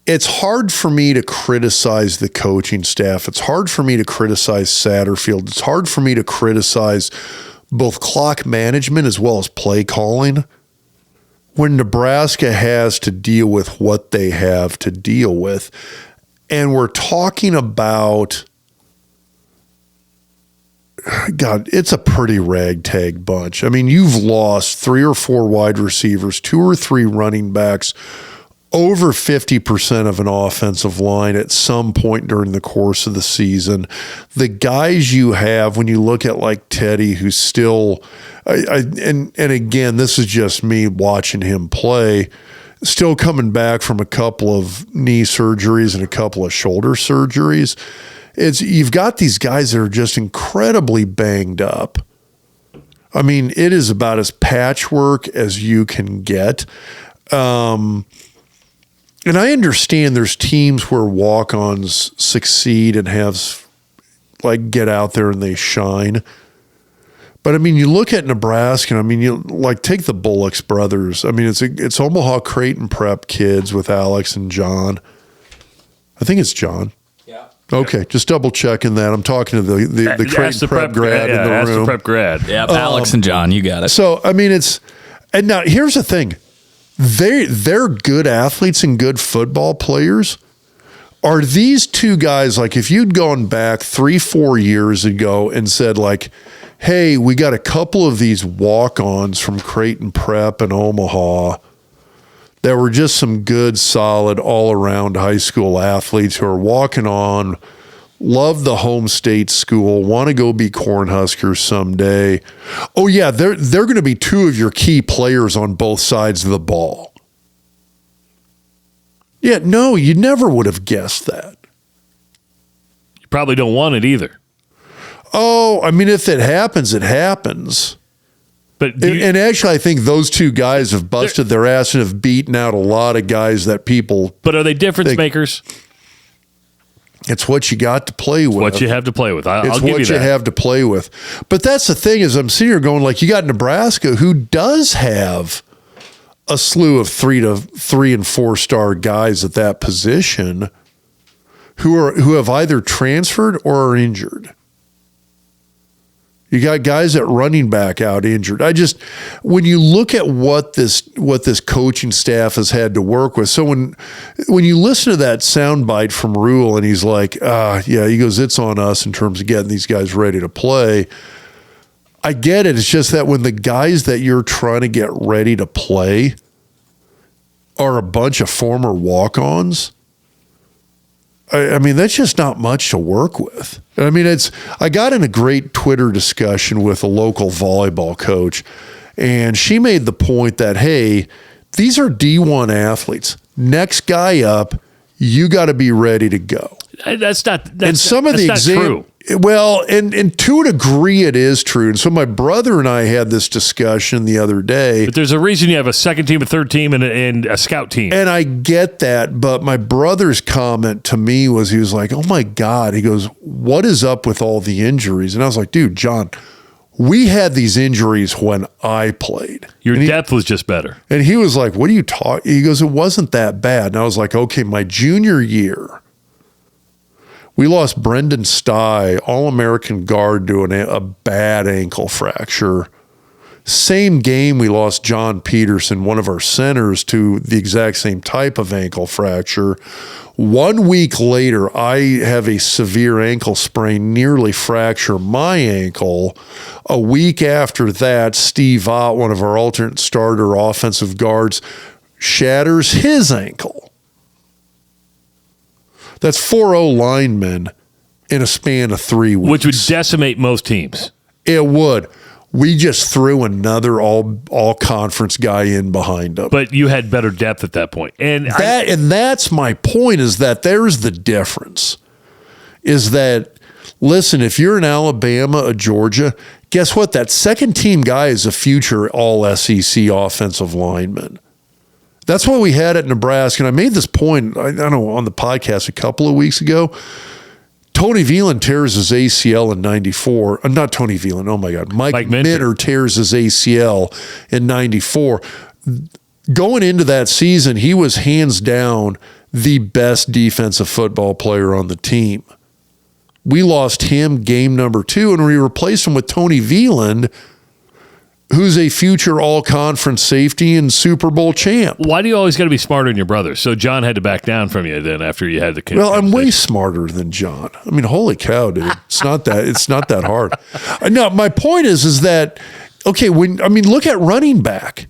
it's hard for me to criticize the coaching staff. It's hard for me to criticize Satterfield. It's hard for me to criticize both clock management as well as play calling when Nebraska has to deal with what they have to deal with. And we're talking about, God, it's a pretty ragtag bunch. I mean, you've lost 3 or 4 wide receivers, 2 or 3 running backs, over 50% of an offensive line at some point during the course of the season. The guys you have, when you look at like Teddy, who's still, and again, this is just me watching him play, still coming back from a couple of knee surgeries and a couple of shoulder surgeries. You've got these guys that are just incredibly banged up. I mean, it is about as patchwork as you can get. And I understand there's teams where walk-ons succeed and get out there and they shine. But I mean, you look at Nebraska, and I mean, you take the Bullocks brothers. I mean, it's Omaha Creighton Prep kids with Alex and John. I think it's John. Yeah. Okay, just double checking that. I'm talking to the Creighton Prep grad in the room. That's the Prep grad. Yeah, Alex and John, you got it. So I mean, and now here's the thing. They're good athletes and good football players. Are these two guys, like if you'd gone back 3-4 years ago and said like, hey, we got a couple of these walk-ons from Creighton Prep and Omaha that were just some good, solid, all-around high school athletes who are walking on, love the home state school, want to go be Cornhuskers someday. Oh, yeah, they're going to be 2 of your key players on both sides of the ball. Yeah, no, you never would have guessed that. You probably don't want it either. Oh, I mean, if it happens, it happens. But and actually, I think those 2 guys have busted their ass and have beaten out a lot of guys that people. But are they difference makers? It's what you got to play with. What you have to play with. I'll give you that. It's what you have to play with. But that's the thing is I'm sitting here going like, you got Nebraska, who does have a slew of 3 and 4 star guys at that position who have either transferred or are injured. You got guys at running back out injured. When you look at what this coaching staff has had to work with, so when you listen to that soundbite from Rule and he's like, he goes, it's on us in terms of getting these guys ready to play. I get it. It's just that when the guys that you're trying to get ready to play are a bunch of former walk-ons, I mean, that's just not much to work with. I mean, I got in a great Twitter discussion with a local volleyball coach, and she made the point that, hey, these are D1 athletes. Next guy up, you got to be ready to go. That's not true. Well, and to a degree it is true. And so my brother and I had this discussion the other day. But there's a reason you have a second team, a third team, and a scout team. And I get that, but my brother's comment to me was, he was like, oh my God. He goes, what is up with all the injuries? And I was like, dude, John, We had these injuries when I played. Your depth was just better. And he was like, what are you talking? He goes, it wasn't that bad. And I was like, okay, my junior year, we lost Brendan Stye, All-American guard, to a bad ankle fracture. Same game, we lost John Peterson, one of our centers, to the exact same type of ankle fracture. 1 week later, I have a severe ankle sprain, nearly fracture my ankle. A week after that, Steve Ott, one of our alternate starter offensive guards, shatters his ankle. That's 4 O-linemen in a span of 3 weeks. Which would decimate most teams. It would. We just threw another all-conference guy in behind him. But you had better depth at that point. And that's my point, is that there's the difference. Is that, listen, if you're in Alabama or Georgia, guess what? That second-team guy is a future all-SEC offensive lineman. That's what we had at Nebraska. And I made this point, I don't know, on the podcast a couple of weeks ago. Tony Veland tears his ACL in 94. Not Tony Veland, oh my God. Mike Minter tears his ACL in 94. Going into that season, he was hands down the best defensive football player on the team. We lost him game number 2, and we replaced him with Tony Veland, who's a future all-conference safety and Super Bowl champ. Why do you always got to be smarter than your brother? So John had to back down from you then after you had the conversation. Well, I'm way smarter than John. I mean, holy cow, dude. It's not that hard. No, my point is that, okay, look at running back.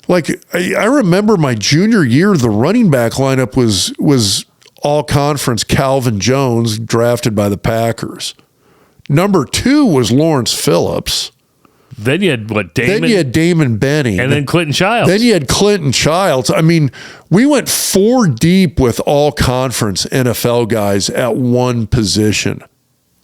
Like, I remember my junior year, the running back lineup was all-conference Calvin Jones, drafted by the Packers. Number 2 was Lawrence Phillips. Then you had Damon? Then you had Damon Benning. And then Clinton Childs. Then you had Clinton Childs. I mean, we went 4 deep with all-conference NFL guys at one position.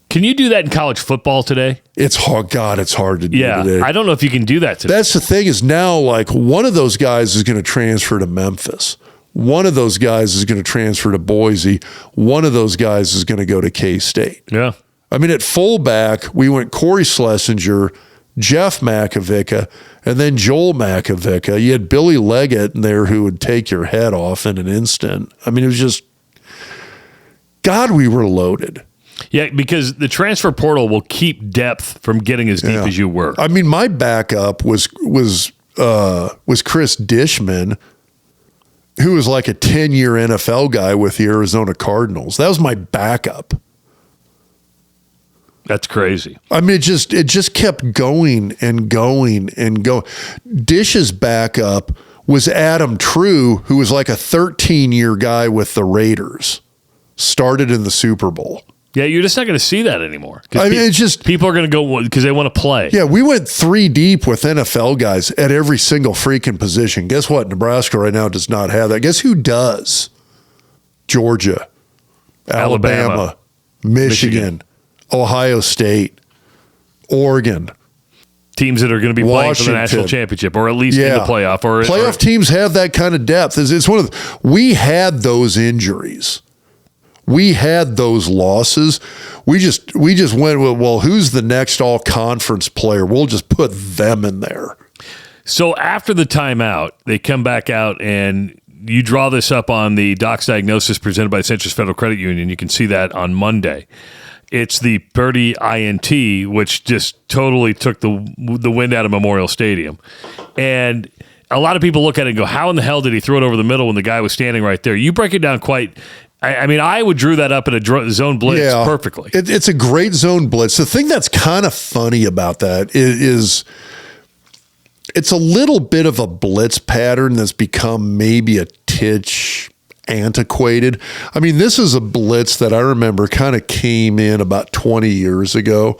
Can you do that in college football today? It's hard. God, it's hard to do today. I don't know if you can do that today. That's the thing, is now, like, one of those guys is going to transfer to Memphis. One of those guys is going to transfer to Boise. One of those guys is going to go to K-State. Yeah. I mean, at fullback, we went Corey Schlesinger, Jeff Makovica, and then Joel Makovica. You had Billy Leggett in there who would take your head off in an instant. I mean, it was just, God, we were loaded. Yeah, because the transfer portal will keep depth from getting as deep as you were. I mean, my backup was Chris Dishman, who was like a 10-year NFL guy with the Arizona Cardinals. That was my backup. That's crazy. I mean, it just kept going and going and going. Dish's backup was Adam True, who was like a 13-year guy with the Raiders. Started in the Super Bowl. Yeah, you're just not going to see that anymore. I mean, it's just, people are going to go because they want to play. Yeah, we went 3 deep with NFL guys at every single freaking position. Guess what? Nebraska right now does not have that. Guess who does? Georgia, Alabama, Michigan. Ohio State, Oregon. Teams that are going to be playing for the national championship, or at least in the playoff. Playoff teams have that kind of depth. It's one of we had those injuries. We had those losses. We just went with, well, who's the next all-conference player? We'll just put them in there. So after the timeout, they come back out, and you draw this up on the Doc's Diagnosis presented by the Centris Federal Credit Union. You can see that on Monday. It's the Purdy INT, which just totally took the wind out of Memorial Stadium. And a lot of people look at it and go, how in the hell did he throw it over the middle when the guy was standing right there? You break it down quite... I mean, I would drew that up in a zone blitz perfectly. It's a great zone blitz. The thing that's kind of funny about that is it's a little bit of a blitz pattern that's become maybe a titch antiquated. I mean, this is a blitz that I remember kind of came in about 20 years ago.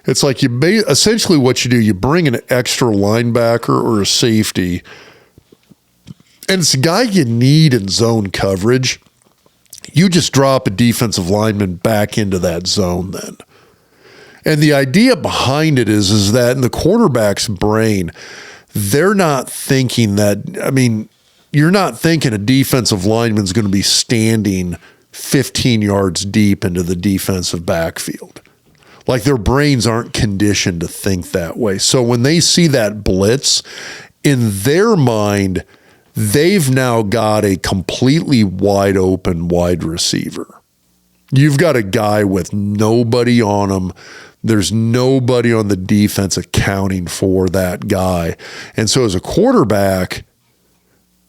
It's like essentially what you do, you bring an extra linebacker or a safety, and it's a guy you need in zone coverage. You just drop a defensive lineman back into that zone then. And the idea behind it is that in the quarterback's brain, they're not thinking that, I mean, you're not thinking a defensive lineman's going to be standing 15 yards deep into the defensive backfield. Like their brains aren't conditioned to think that way. So when they see that blitz, in their mind, they've now got a completely wide open wide receiver. You've got a guy with nobody on him. There's nobody on the defense accounting for that guy. And so as a quarterback,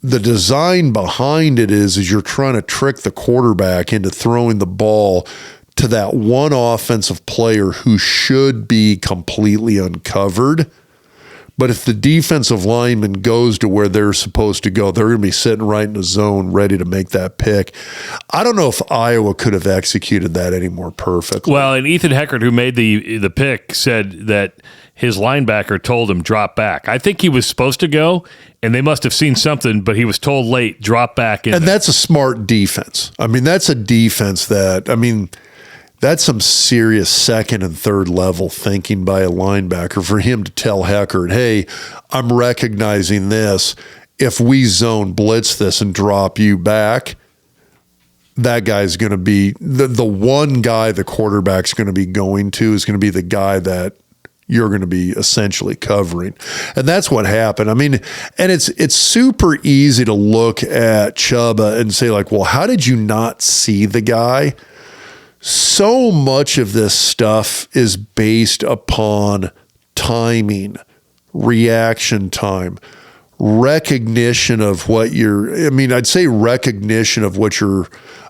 the design behind it is you're trying to trick the quarterback into throwing the ball to that one offensive player who should be completely uncovered. But if the defensive lineman goes to where they're supposed to go, they're going to be sitting right in the zone ready to make that pick. I don't know if Iowa could have executed that any more perfectly. Well, and Ethan Heckert, who made the pick, said that his linebacker told him, drop back. I think he was supposed to go, and they must have seen something, but he was told late, drop back. And that's a smart defense. I mean, that's a defense that, I mean, that's some serious second and third level thinking by a linebacker for him to tell Heckert, hey, I'm recognizing this. If we zone blitz this and drop you back, that guy's going to be the one guy the quarterback's going to be going to is going to be the guy that you're going to be essentially covering. And that's what happened. I mean, and it's super easy to look at Chubba and say like, well, how did you not see the guy? So much of this stuff is based upon timing, reaction time, recognition of what I'd say recognition of what you're,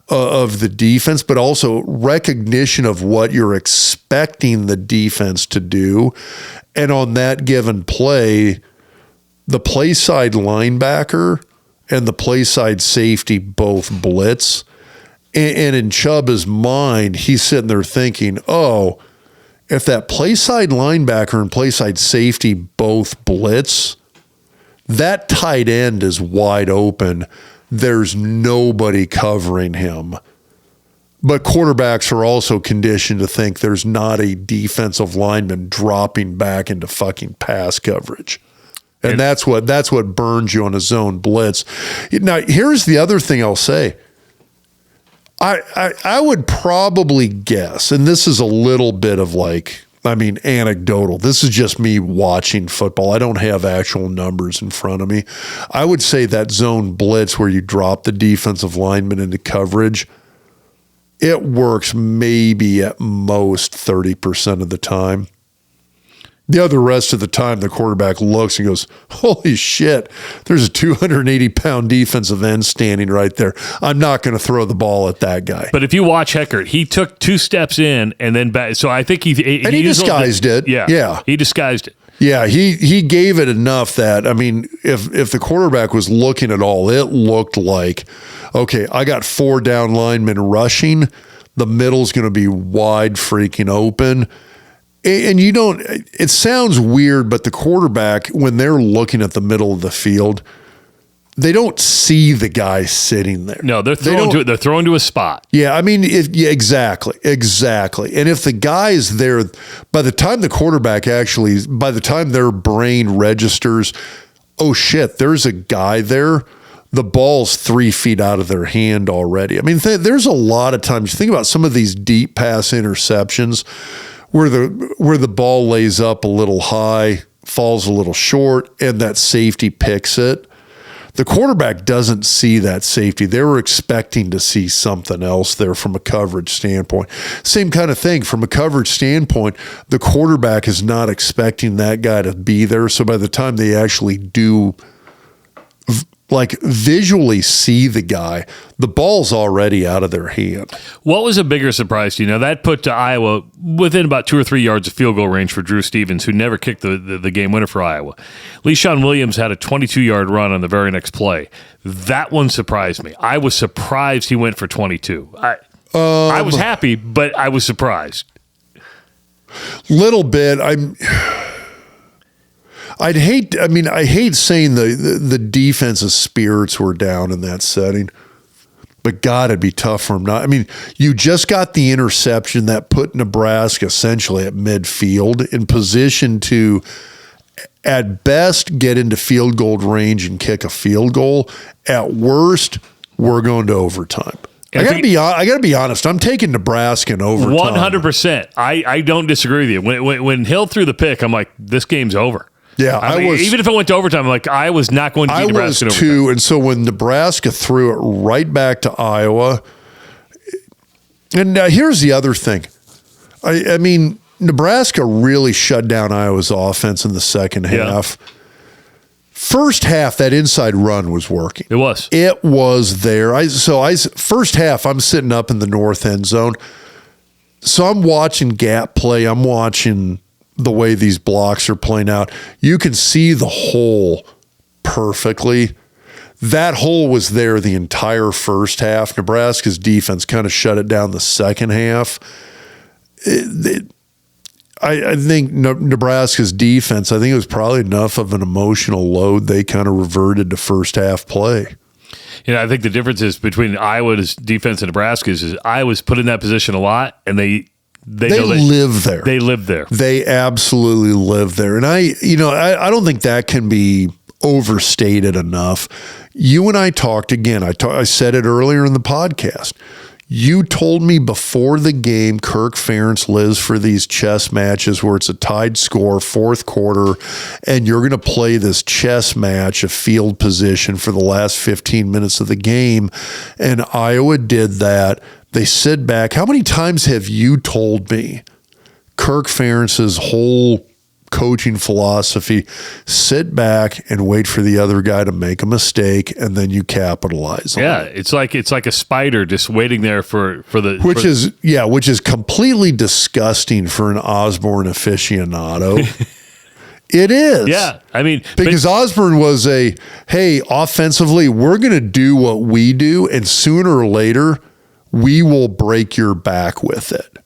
of the defense, but also recognition of what you're expecting the defense to do. And on that given play, the play side linebacker and the play side safety both blitz. And in Chubba's mind, he's sitting there thinking, oh, if that play side linebacker and play side safety both blitz, that tight end is wide open. There's nobody covering him. But quarterbacks are also conditioned to think there's not a defensive lineman dropping back into fucking pass coverage. And that's what burns you on a zone blitz. Now, here's the other thing I'll say. I would probably guess, and this is a little bit of anecdotal. This is just me watching football. I don't have actual numbers in front of me. I would say that zone blitz where you drop the defensive lineman into coverage, it works maybe at most 30% of the time. The other rest of the time, the quarterback looks and goes, holy shit, there's a 280-pound defensive end standing right there. I'm not going to throw the ball at that guy. But if you watch Heckert, he took 2 steps in and then back. So I think he disguised it. Yeah. He disguised it. Yeah, he gave it enough that, I mean, if the quarterback was looking at all, it looked like, okay, I got 4 down linemen rushing. The middle's going to be wide freaking open. And it sounds weird, but the quarterback, when they're looking at the middle of the field, they don't see the guy sitting there. No, they're throwing to a spot. Yeah, I mean, exactly. And if the guy's there, by the time their brain registers, oh shit, there's a guy there, the ball's 3 feet out of their hand already. I mean, there's a lot of times, you think about some of these deep pass interceptions, where the ball lays up a little high, falls a little short, and that safety picks it. The quarterback doesn't see that safety. They were expecting to see something else there from a coverage standpoint. Same kind of thing. From a coverage standpoint, the quarterback is not expecting that guy to be there. So by the time they actually do visually see the guy, the ball's already out of their hand. What was a bigger surprise to you? Now, that put to Iowa within about 2 or 3 yards of field goal range for Drew Stevens, who never kicked the game winner for Iowa. LeSean Williams had a 22-yard run on the very next play. That one surprised me. I was surprised he went for 22. I was happy, but I was surprised. Little bit. I hate saying the defensive spirits were down in that setting, but God, it'd be tough for him not. I mean, you just got the interception that put Nebraska essentially at midfield in position to, at best, get into field goal range and kick a field goal. At worst, we're going to overtime. I gotta be honest. I'm taking Nebraska in overtime. 100%. I don't disagree with you. When Hill threw the pick, I'm like, this game's over. Yeah, I was. Even if it went to overtime, I'm like, I was not going to beat Nebraska in overtime. Too, and so when Nebraska threw it right back to Iowa, and here's the other thing. I mean, Nebraska really shut down Iowa's offense in the second half. First half, that inside run was working. It was. It was there. First half, I'm sitting up in the north end zone. So I'm watching gap play. I'm watching the way these blocks are playing out. You can see the hole perfectly. That hole was there the entire first half. Nebraska's defense kind of shut it down the second half. I think Nebraska's defense, I think it was probably enough of an emotional load. They kind of reverted to first half play. I think the difference is between Iowa's defense and Nebraska's is Iowa's put in that position a lot, and they live there. They live there. They absolutely live there. And I don't think that can be overstated enough. You and I talked again. I said it earlier in the podcast. You told me before the game, Kirk Ferentz lives for these chess matches where it's a tied score, fourth quarter, and you're going to play this chess match of field position for the last 15 minutes of the game. And Iowa did that. They sit back. How many times have you told me Kirk Ferentz's whole coaching philosophy, sit back and wait for the other guy to make a mistake, and then you capitalize on it. It's like a spider just waiting there for which is completely disgusting for an Osborne aficionado. It is. Yeah. I mean, because Osborne was hey, offensively, we're going to do what we do, and sooner or later, we will break your back with it.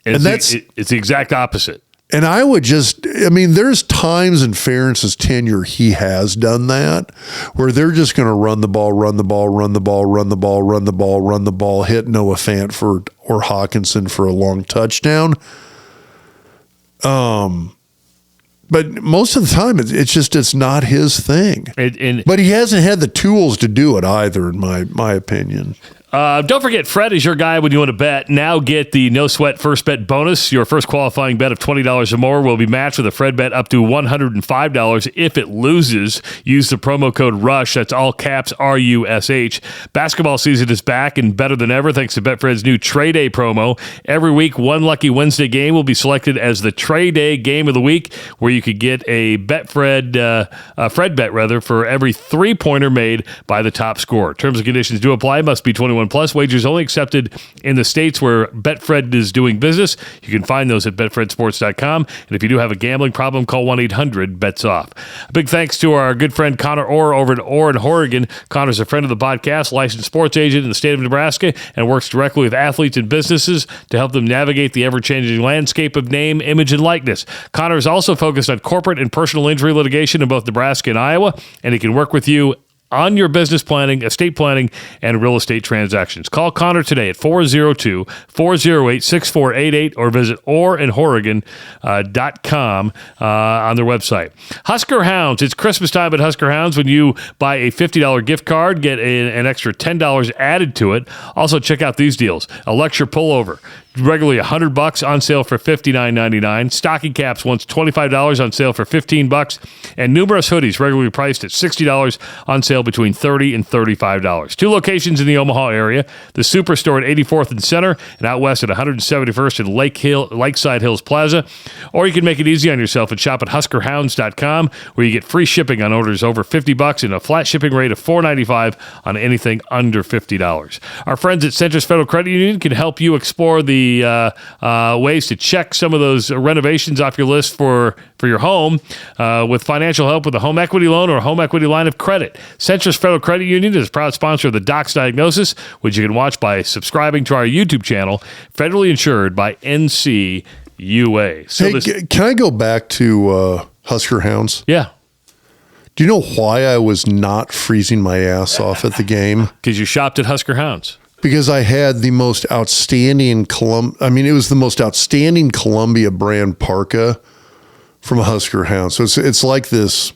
And it's the exact opposite. And there's times in Ferentz's tenure he has done that, where they're just going to run the ball, hit Noah Fant or Hawkinson for a long touchdown. But most of the time, it's not his thing. But he hasn't had the tools to do it either, in my opinion. Don't forget, Fred is your guy when you want to bet. Now get the no sweat first bet bonus. Your first qualifying bet of $20 or more will be matched with a Fred bet up to $105. If it loses, use the promo code RUSH. That's all caps RUSH. Basketball season is back and better than ever thanks to BetFred's new Trey Day promo. Every week, one lucky Wednesday game will be selected as the Trey Day game of the week, where you could get a Fred bet for every 3-pointer made by the top scorer. Terms and conditions do apply. Must be 21 plus. Wagers only accepted in the states where BetFred is doing business. You can find those at betfredsports.com. And if you do have a gambling problem, call 1-800-BETS-OFF. A big thanks to our good friend Connor Orr over at Orr in Oregon. Connor's a friend of the podcast, licensed sports agent in the state of Nebraska, and works directly with athletes and businesses to help them navigate the ever-changing landscape of name, image, and likeness. Connor is also focused on corporate and personal injury litigation in both Nebraska and Iowa, and he can work with you on your business planning, estate planning, and real estate transactions. Call Connor today at 402-408-6488 or visit orinhoregan.com on their website. Husker Hounds. It's Christmas time at Husker Hounds. When you buy a $50 gift card, get an extra $10 added to it. Also, check out these deals. A lecture pullover, regularly $100, on sale for $59.99. Stocking caps, once $25, on sale for $15. And numerous hoodies, regularly priced at $60, on sale between $30 and $35. 2 locations in the Omaha area: the Superstore at 84th and Center, and out west at 171st and Lakeside Hills Plaza. Or you can make it easy on yourself and shop at huskerhounds.com, where you get free shipping on orders over $50 and a flat shipping rate of $4.95 on anything under $50. Our friends at Centris Federal Credit Union can help you explore the ways to check some of those renovations off your list for your home with financial help with a home equity loan or a home equity line of credit. Centris Federal Credit Union is a proud sponsor of the Doc's Diagnosis, which you can watch by subscribing to our YouTube channel, federally insured by NCUA. So can I go back to Husker Hounds? Yeah. Do you know why I was not freezing my ass off at the game? Because you shopped at Husker Hounds. Because I had the most outstanding it was the most outstanding Columbia brand parka from a Husker Hound. So it's like this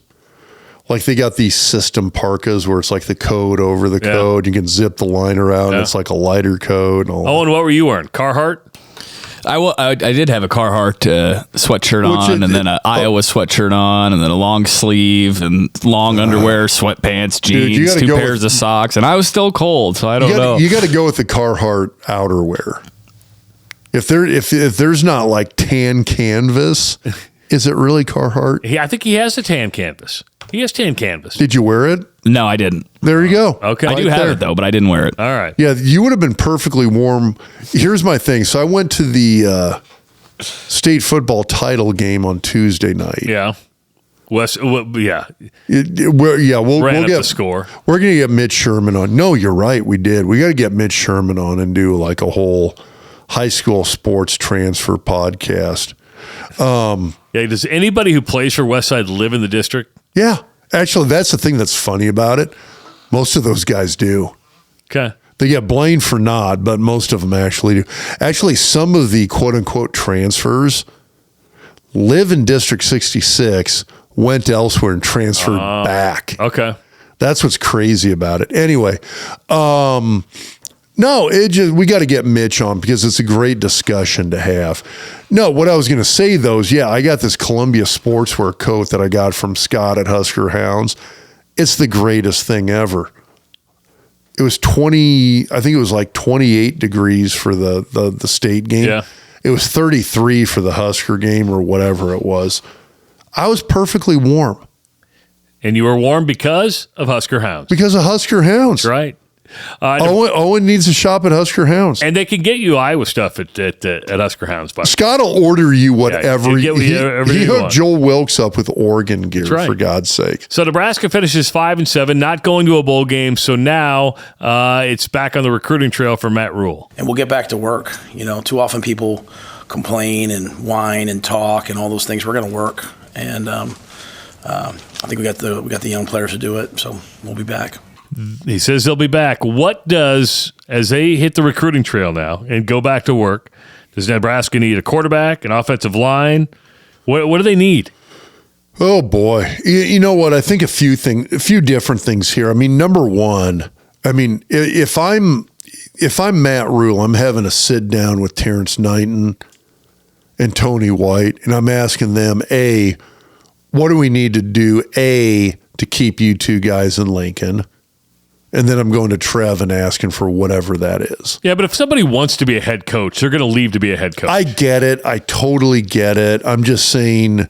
Like they got these system parkas where it's like the code over the code. You can zip the liner out. And it's like a lighter code. And all and what were you wearing? Carhartt? I did have a Carhartt sweatshirt on, and then an Iowa sweatshirt on, and then a long sleeve and long underwear, sweatpants, jeans, two pairs of socks, and I was still cold, so I don't know. You got to go with the Carhartt outerwear. If there's not like tan canvas, is it really Carhartt? I think he has a tan canvas. He has tan canvas. Did you wear it? No, I didn't. There you go. Okay. I do have it, though, but I didn't wear it. All right. Yeah, you would have been perfectly warm. Here's my thing. So I went to the state football title game on Tuesday night. Yeah. We'll Ran get the score. We're going to get Mitch Sherman on. No, you're right. We did. We got to get Mitch Sherman on and do like a whole high school sports transfer podcast. Does anybody who plays for Westside live in the district? Yeah. Actually, that's the thing that's funny about it. Most of those guys do. Okay. They get blamed for not, but most of them actually do. Actually, some of the quote-unquote transfers live in District 66, went elsewhere and transferred back. Okay. That's what's crazy about it. Anyway, no, we got to get Mitch on because it's a great discussion to have. No, what I was going to say, though, is, I got this Columbia Sportswear coat that I got from Scott at Husker Hounds. It's the greatest thing ever. It was I think it was like 28 degrees for the state game. Yeah. It was 33 for the Husker game or whatever it was. I was perfectly warm. And you were warm because of Husker Hounds. Because of Husker Hounds. That's right. Owen needs to shop at Husker Hounds. And they can get you Iowa stuff at Husker Hounds. Scott will order you whatever. He hooked Joel Wilkes up with Oregon gear, for God's sake. So Nebraska finishes 5-7, not going to a bowl game. So now it's back on the recruiting trail for Matt Rule. And we'll get back to work. Too often people complain and whine and talk and all those things. We're going to work. And I think we got the young players to do it. So we'll be back. He says they'll be back. As they hit the recruiting trail now and go back to work, does Nebraska need a quarterback, an offensive line? What do they need? Oh, boy. You know what? I think a few different things here. I mean, number one, if I'm Matt Rule, I'm having a sit down with Terrence Knighton and Tony White, and I'm asking them, A, what do we need to do, A, to keep you two guys in Lincoln? And then I'm going to Trev and asking for whatever that is. Yeah, but if somebody wants to be a head coach, they're going to leave to be a head coach. I get it. I totally get it. I'm just saying,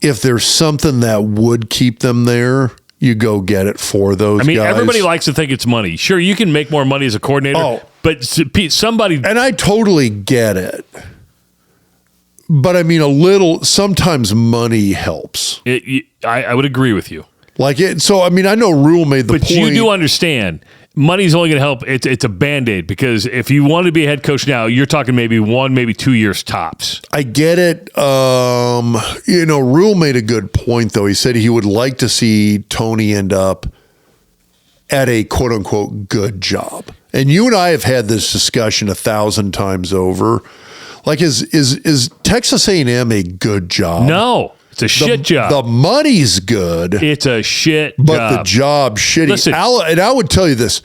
if there's something that would keep them there, you go get it for those guys. Everybody likes to think it's money. Sure, you can make more money as a coordinator, but somebody... And I totally get it. But sometimes money helps. I would agree with you. So I know Rule made the point. But you do understand, money's only going to help. It's a Band-Aid, because if you want to be a head coach now, you're talking maybe 1, maybe 2 years tops. I get it. Rule made a good point, though. He said he would like to see Tony end up at a quote-unquote good job. And you and I have had this discussion 1,000 times over. Is Texas A&M a good job? No. It's a shit job. The money's good. It's a shit job. But the job's shitty. Listen, and I would tell you this.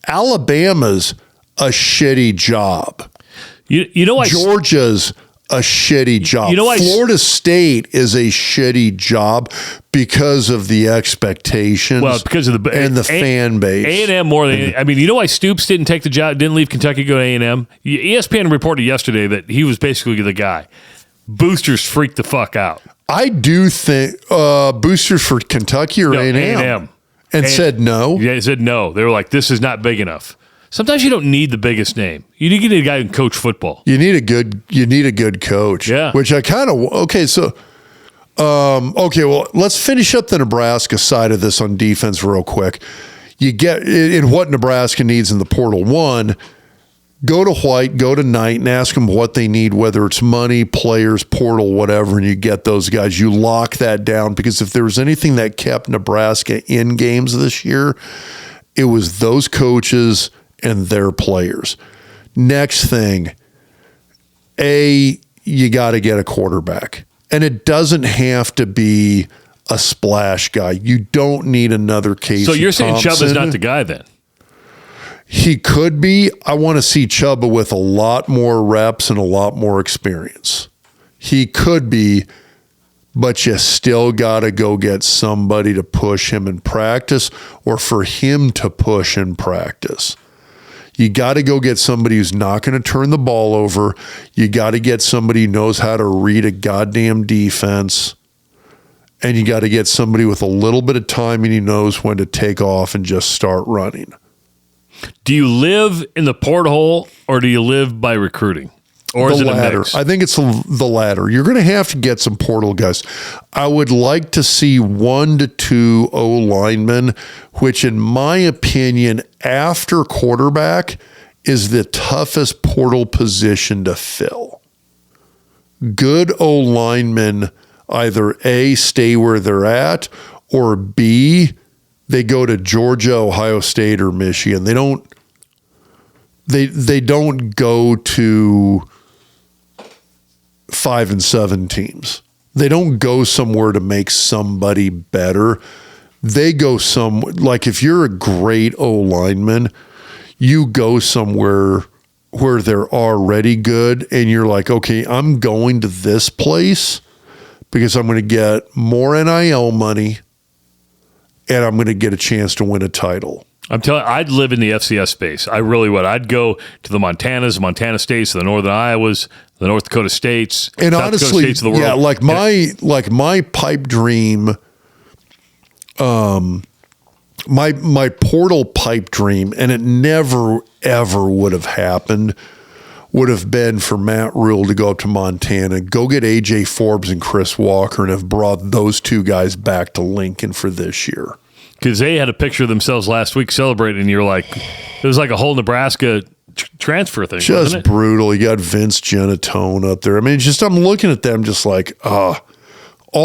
Alabama's a shitty job. You know what? Georgia's a shitty job. Florida State is a shitty job because of the expectations. Well, because of the fan base. A&M more than why Stoops didn't take the job, didn't leave Kentucky to go to A&M? ESPN reported yesterday that he was basically the guy. Boosters freaked the fuck out. I do think boosters for Kentucky or A&M. A&M. And said no? Yeah, they said no. They were like, this is not big enough. Sometimes you don't need the biggest name. You need to get a guy who can coach football. You need a good coach. Yeah. Which I kind of, well, let's finish up the Nebraska side of this on defense real quick. You get in what Nebraska needs in the portal. One, go to White, go to Knight, and ask them what they need, whether it's money, players, portal, whatever, and you get those guys. You lock that down, because if there was anything that kept Nebraska in games this year, it was those coaches and their players. Next thing, you got to get a quarterback. And it doesn't have to be a splash guy. You don't need another Casey So you're saying Thompson. Chubb is not the guy then? He could be. I want to see Chuba with a lot more reps and a lot more experience. He could be, but you still got to go get somebody to push him in practice or for him to push in practice. You got to go get somebody who's not going to turn the ball over. You got to get somebody who knows how to read a goddamn defense. And you got to get somebody with a little bit of time and he knows when to take off and just start running. Do you live in the porthole or do you live by recruiting? Or is it latter. a mix? I think it's the latter. You're going to have to get some portal guys. I would like to see 1 to 2 O linemen, which in my opinion, after quarterback, is the toughest portal position to fill. Good O linemen either A, stay where they're at, or B, they go to Georgia, Ohio State, or Michigan. They don't go to 5 and 7 teams. They don't go somewhere to make somebody better. They go like if you're a great O lineman, you go somewhere where they're already good and you're like, okay, I'm going to this place because I'm going to get more NIL money and I'm going to get a chance to win a title. I'm telling you, I'd live in the FCS space. I really would. I'd go to the Montanas, Montana States, the Northern Iowas, the North Dakota States, and South honestly, Dakota States of the world. Yeah, like my pipe dream, my portal pipe dream, and it never ever would have happened, would have been for Matt Rule to go up to Montana, go get AJ Forbes and Chris Walker, and have brought those two guys back to Lincoln for this year. Because they had a picture of themselves last week celebrating, and you're like, it was like a whole Nebraska transfer thing. Just brutal. You got Vince Genatone up there. I mean, I'm looking at them just like, all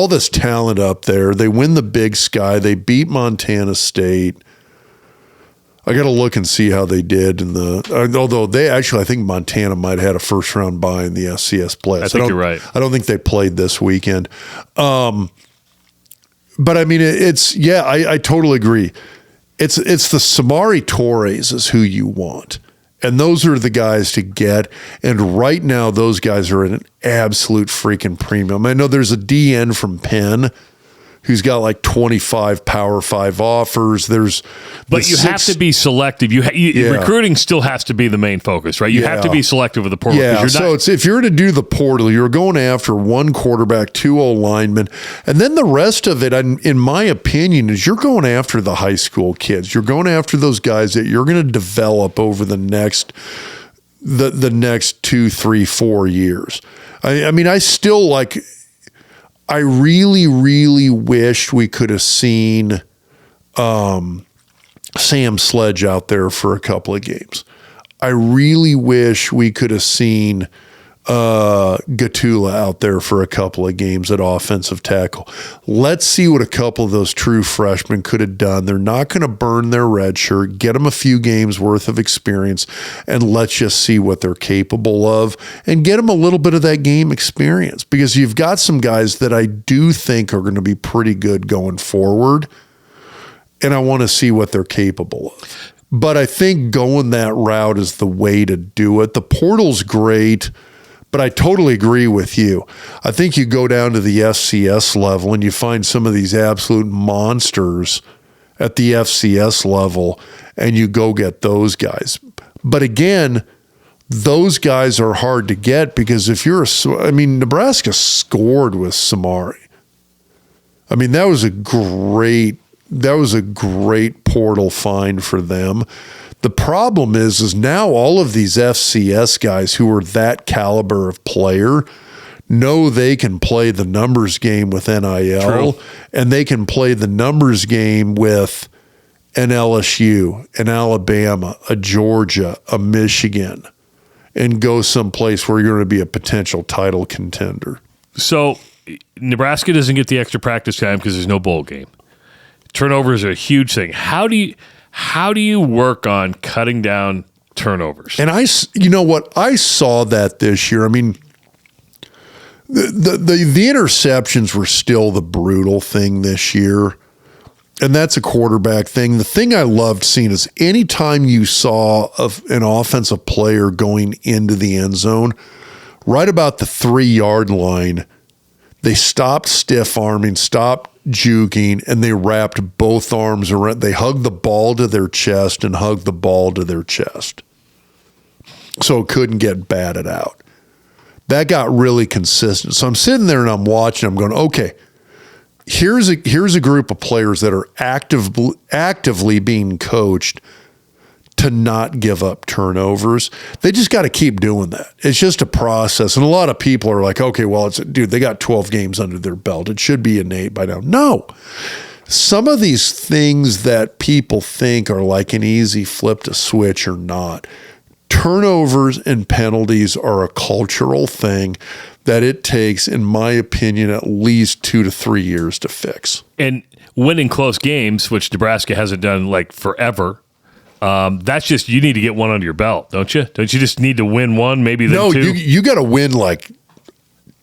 this talent up there. They win the Big Sky. They beat Montana State. I got to look and see how they did although they actually, I think Montana might have had a first round bye in the FCS play. I think you're right. I don't think they played this weekend. But I mean, I totally agree. It's the Samari Torres is who you want. And those are the guys to get. And right now, those guys are at an absolute freaking premium. I know there's a DN from Penn who's got like 25 Power 5 offers. But you have to be selective. Recruiting still has to be the main focus, right? You have to be selective with the portal. Yeah, if you're to do the portal, you're going after 1 quarterback, 2 O linemen, and then the rest of it, in my opinion, is you're going after the high school kids. You're going after those guys that you're going to develop over the next 2, 3, 4 years. I mean, I really, really wished we could have seen Sam Sledge out there for a couple of games. I really wish we could have seen Gatula out there for a couple of games at offensive tackle. Let's see what a couple of those true freshmen could have done. They're not going to burn their red shirt. Get them a few games worth of experience, and let's just see what they're capable of and get them a little bit of that game experience, because you've got some guys that I do think are going to be pretty good going forward, and I want to see what they're capable of. But I think going that route is the way to do it. The portal's great, but I totally agree with you. I think you go down to the FCS level and you find some of these absolute monsters at the FCS level and you go get those guys. But again, those guys are hard to get because if you're Nebraska scored with Samari. I mean, that was a great portal find for them. The problem is now all of these FCS guys who are that caliber of player know they can play the numbers game with NIL. True. And they can play the numbers game with an LSU, an Alabama, a Georgia, a Michigan, and go someplace where you're going to be a potential title contender. So Nebraska doesn't get the extra practice time because there's no bowl game. Turnovers are a huge thing. How do you work on cutting down turnovers? And I saw that this year. I mean, The interceptions were still the brutal thing this year. And that's a quarterback thing. The thing I loved seeing is anytime you saw an offensive player going into the end zone, right about the 3-yard line, they stopped stiff arming, stopped juking, and they wrapped both arms around. They hugged the ball to their chest and hugged the ball to their chest, so it couldn't get batted out. That got really consistent. So I'm sitting there and I'm watching. I'm going, okay, here's a group of players that are actively being coached to not give up turnovers. They just got to keep doing that. It's just a process. And a lot of people are like, okay, well, they got 12 games under their belt. It should be innate by now. No. Some of these things that people think are like an easy flip to switch are not. Turnovers and penalties are a cultural thing that it takes, in my opinion, at least 2 to 3 years to fix. And winning close games, which Nebraska hasn't done like forever, that's just, you need to get one under your belt, don't you? Don't you just need to win one, maybe then two? No, you got to win like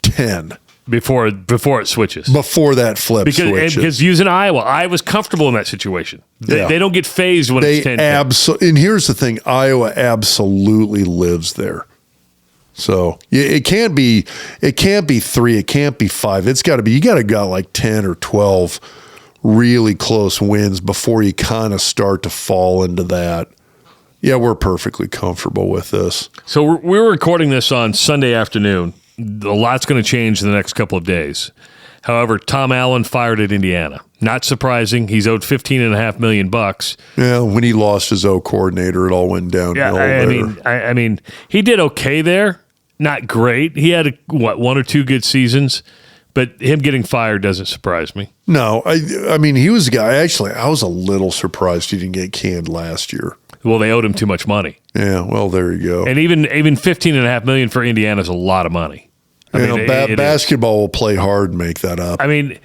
10. Before it switches. Before that flip switches. Because using Iowa's comfortable in that situation. They don't get phased when it's 10. And here's the thing, Iowa absolutely lives there. So it can't be 3, it can't be 5. It's got to be, you got to got like 10 or 12 really close wins before you kind of start to fall into that. Yeah, we're perfectly comfortable with this. So we're recording this on Sunday afternoon. A lot's going to change in the next couple of days. However, Tom Allen fired at Indiana. Not surprising. He's owed $15.5 million. Yeah, when he lost his O coordinator, it all went downhill. Yeah, I mean, he did okay there. Not great. He had one or two good seasons, but him getting fired doesn't surprise me. No, I mean, he was a guy. Actually, I was a little surprised he didn't get canned last year. Well, they owed him too much money. Yeah, well, there you go. And even $15.5 million for Indiana is a lot of money. Basketball will play hard and make that up. I mean,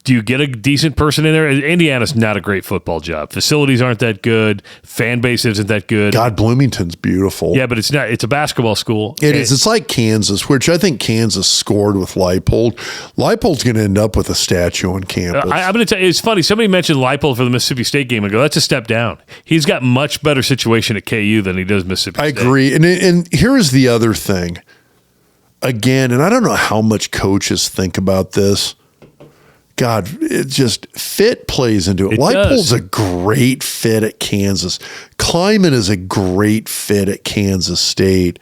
do you get a decent person in there? Indiana's not a great football job. Facilities aren't that good. Fan base isn't that good. God, Bloomington's beautiful. Yeah, but it's not. It's a basketball school. It is. It's like Kansas, which I think Kansas scored with Leipold. Leipold's going to end up with a statue on campus. I'm going to tell you, it's funny. Somebody mentioned Leipold for the Mississippi State game and go, that's a step down. He's got much better situation at KU than he does Mississippi State. I agree. And here's the other thing. Again, and I don't know how much coaches think about this. God, it just fit plays into it. Leipold's a great fit at Kansas. Kleiman is a great fit at Kansas State.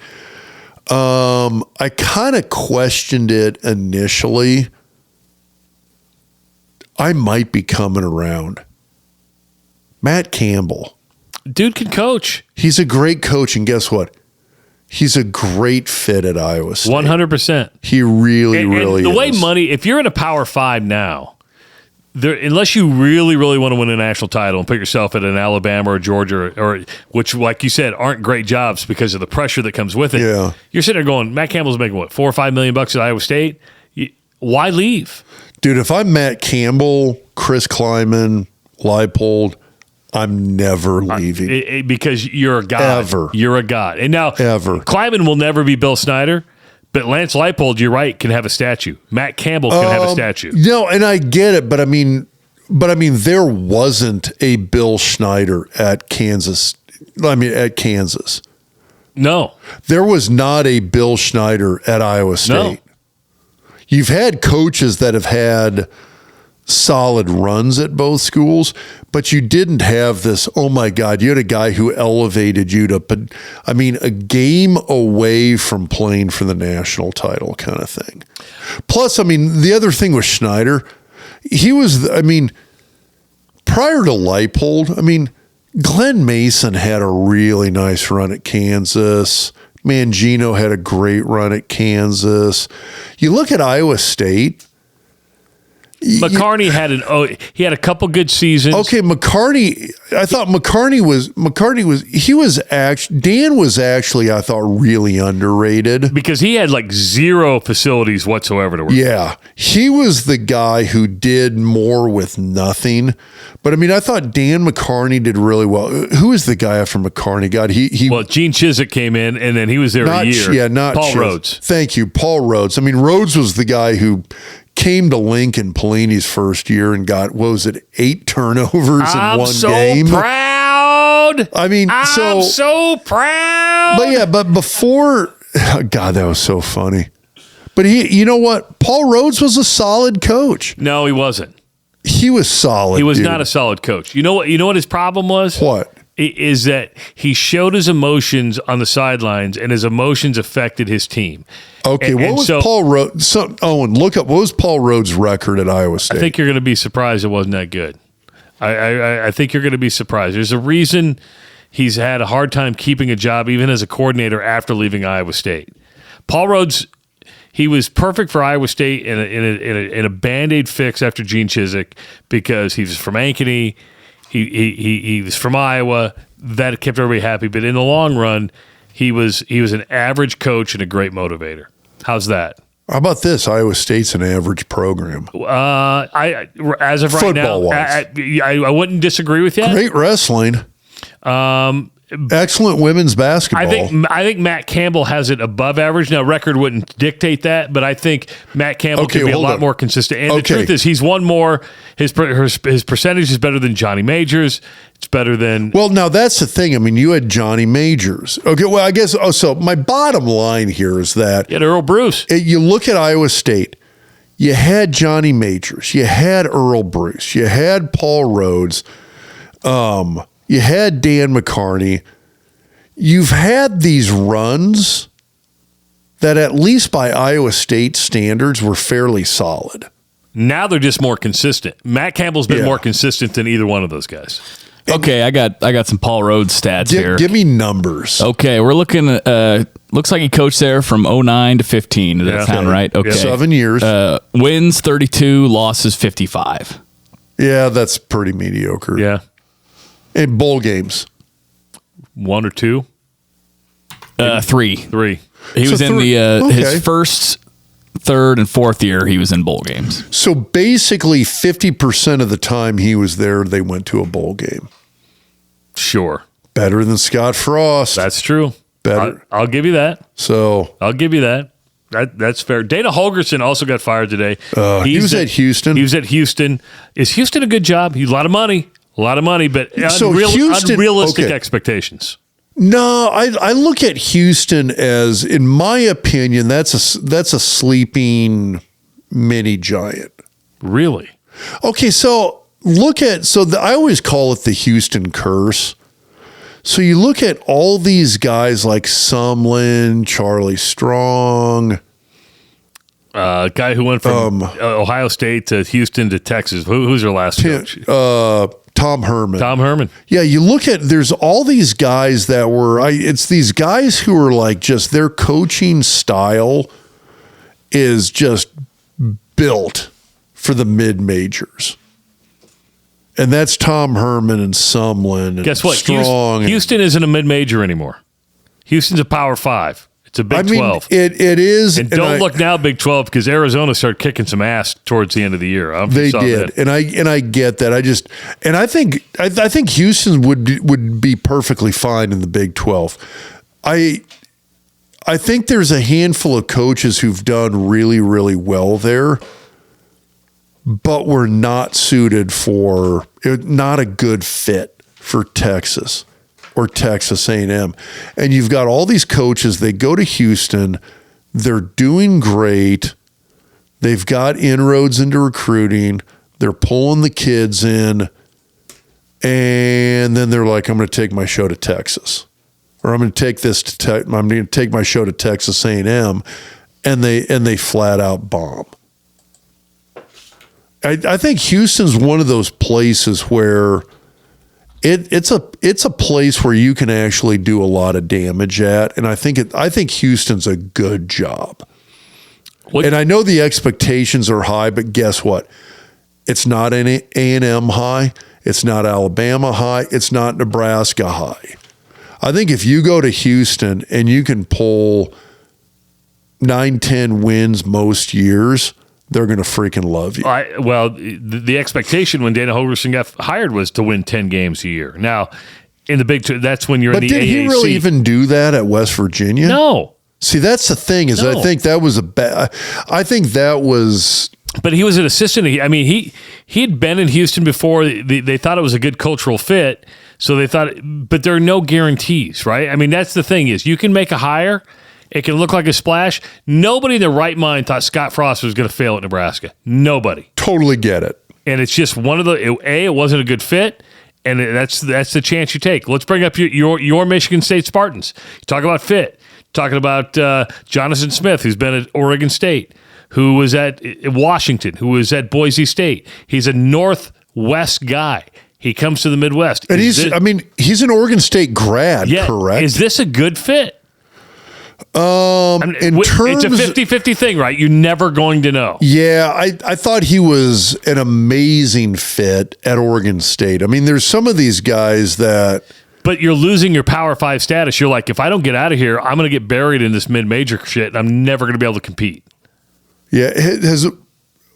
I kind of questioned it initially. I might be coming around. Matt Campbell. Dude can coach. He's a great coach, and guess what? He's a great fit at Iowa State. 100%. He really is. The way money, if you're in a Power 5 now, unless you really, really want to win a national title and put yourself at an Alabama or Georgia, or which, like you said, aren't great jobs because of the pressure that comes with it. Yeah. You're sitting there going, Matt Campbell's making what, $4 or $5 million at Iowa State? Why leave? Dude, if I'm Matt Campbell, Chris Kleiman, Leipold, I'm never leaving. Because you're a god. Ever. You're a god. And now, Kleiman will never be Bill Snyder, but Lance Leipold, you're right, can have a statue. Matt Campbell can have a statue. No, and I get it, but I mean, there wasn't a Bill Schneider at Kansas. At Kansas. No. There was not a Bill Schneider at Iowa State. No. You've had coaches that have had solid runs at both schools, but you didn't have this, oh my God, you had a guy who elevated you to, a game away from playing for the national title kind of thing. Plus, the other thing with Schneider, he was, prior to Leipold, Glenn Mason had a really nice run at Kansas. Mangino had a great run at Kansas. You look at Iowa State, McCarney had a couple good seasons. Okay, McCarney. I thought Dan was actually I thought really underrated because he had like zero facilities whatsoever to work. Yeah, he was the guy who did more with nothing. But I mean, I thought Dan McCarney did really well. Who is the guy after McCarney? God, well, Gene Chizik came in, and then he was there a year. Yeah, not Paul Chizik. Rhodes. Thank you, Paul Rhodes. I mean, Rhodes was the guy who came to Lincoln Pelini's first year and got, 8 turnovers in one game. I'm so proud. I mean, I'm so proud. But before, God, that was so funny. But you know what? Paul Rhodes was a solid coach. No, he wasn't. He was solid. He was not a solid coach. You know what his problem was? What? Is that he showed his emotions on the sidelines, and his emotions affected his team. Okay, what was Paul Rhodes? Owen, look up what was Paul Rhodes' record at Iowa State? I think you're going to be surprised it wasn't that good. I think you're going to be surprised. There's a reason he's had a hard time keeping a job, even as a coordinator after leaving Iowa State. Paul Rhodes, he was perfect for Iowa State in a Band-Aid fix after Gene Chizik because he was from Ankeny. He was from Iowa. That kept everybody happy. But in the long run, he was an average coach and a great motivator. How's that? How about this? Iowa State's an average program. As of right Football-wise. now, I wouldn't disagree with you. Great wrestling. Excellent women's basketball. I think Matt Campbell has it above average. Now, record wouldn't dictate that, but I think Matt Campbell can be a lot more consistent. And the truth is, he's won more. His percentage is better than Johnny Majors. It's better than. Well, now that's the thing. I mean, you had Johnny Majors. Okay, well, I guess. Oh, so my bottom line here is that you had Earl Bruce. You look at Iowa State. You had Johnny Majors. You had Earl Bruce. You had Paul Rhodes. You had Dan McCarney. You've had these runs that, at least by Iowa State standards, were fairly solid. Now they're just more consistent. Matt Campbell's been more consistent than either one of those guys. Okay, I got some Paul Rhodes stats here. Give me numbers. Okay, we're looking at, looks like he coached there from 2009 to 15. Does that sound right? Okay. 7 years. Wins 32, losses 55. Yeah, that's pretty mediocre. Yeah. And bowl games. 1 or 2? 3. 3. He was in his first, third, and fourth year, he was in bowl games. So basically 50% of the time he was there, they went to a bowl game. Sure. Better than Scott Frost. That's true. Better. I'll give you that. So I'll give you that. That's fair. Dana Holgerson also got fired today. He was at Houston. He was at Houston. Is Houston a good job? A lot of money, but unrealistic expectations. No, I look at Houston as, in my opinion, that's a sleeping mini giant. Really? Okay, so I always call it the Houston curse. So you look at all these guys like Sumlin, Charlie Strong, guy who went from Ohio State to Houston to Texas. Who's their last coach? Tom Herman. Tom Herman. Yeah, you look at, there's all these guys that it's these guys who are like, just their coaching style is just built for the mid-majors. And that's Tom Herman and Sumlin and Guess what? Strong. Houston isn't a mid-major anymore. Houston's a Power 5. It's a Big 12. It is. And don't look now, Big 12, because Arizona started kicking some ass towards the end of the year. They did, and I get that. I think Houston would be perfectly fine in the Big 12. I think there's a handful of coaches who've done really, really well there, but were not suited for, not a good fit for Texas or Texas A&M. And you've got all these coaches, they go to Houston, they're doing great, they've got inroads into recruiting, they're pulling the kids in, and then they're like, I'm going to take my show to Texas. Or I'm going to take my show to Texas A&M, and they flat out bomb. I think Houston's one of those places where it's a place where you can actually do a lot of damage at, and I think Houston's a good job. And I know the expectations are high, but guess what? It's not an A&M high. It's not Alabama high. It's not Nebraska high. I think if you go to Houston and you can pull 9-10 wins most years, they're going to freaking love you. The expectation when Dana Holgorsen got hired was to win 10 games a year. Now, in the Big Two, that's when you're in the AAC. But did he really even do that at West Virginia? No. See, that's the thing is I think that was But he was an assistant. He'd been in Houston before. They thought it was a good cultural fit. So they thought, but there are no guarantees, right? I mean, that's the thing is you can make a hire. It can look like a splash. Nobody in their right mind thought Scott Frost was going to fail at Nebraska. Nobody. Totally get it. And it's just one of the, it wasn't a good fit. And that's the chance you take. Let's bring up your Michigan State Spartans. You talk about fit. Talking about Jonathan Smith, who's been at Oregon State, who was at Washington, who was at Boise State. He's a Northwest guy. He comes to the Midwest. And he's an Oregon State grad, correct? Is this a good fit? It's a 50-50 thing, right? You're never going to know. Yeah, I thought he was an amazing fit at Oregon State. I mean, there's some of these guys that... But you're losing your Power 5 status. You're like, if I don't get out of here, I'm going to get buried in this mid-major shit, and I'm never going to be able to compete. Yeah.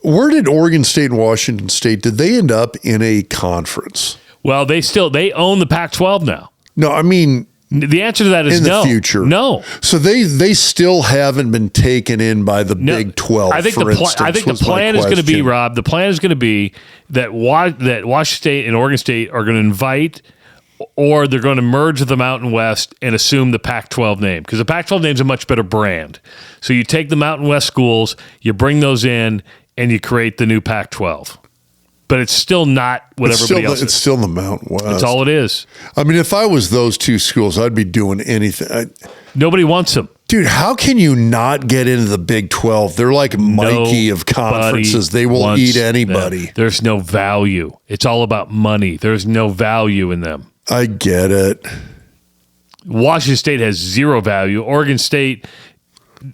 Where did Oregon State and Washington State, did they end up in a conference? Well, they own the Pac-12 now. No, I mean... The answer to that is no. In the future. No. So they still haven't been taken in by the Big 12, I think the plan is going to be, Rob, the plan is going to be that Washington State and Oregon State are going to invite or they're going to merge with the Mountain West and assume the Pac-12 name because the Pac-12 name is a much better brand. So you take the Mountain West schools, you bring those in, and you create the new Pac-12. But it's still not what everybody else is. It's still the Mountain West. That's all it is. I mean, if I was those two schools, I'd be doing anything. Nobody wants them. Dude, how can you not get into the Big 12? They're like Mikey of conferences. They will eat anybody. There's no value. It's all about money. There's no value in them. I get it. Washington State has zero value. Oregon State,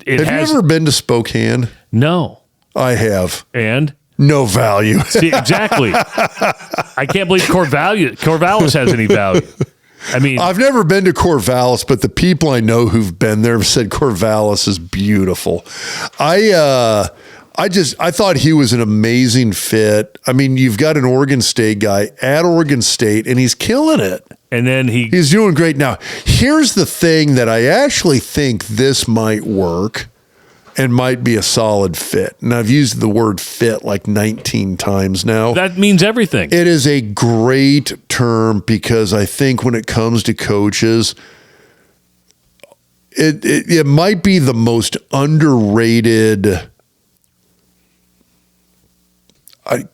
Have you ever been to Spokane? No. I have. And? No value. See, exactly. I can't believe Corvallis has any value. I mean, I've never been to Corvallis, but the people I know who've been there have said Corvallis is beautiful. I thought he was an amazing fit. I mean, you've got an Oregon State guy at Oregon State, and he's killing it. And then he's doing great. Now, here's the thing that I actually think this might work and might be a solid fit. And I've used the word fit like 19 times now. That means everything. It is a great term because I think when it comes to coaches, it might be the most underrated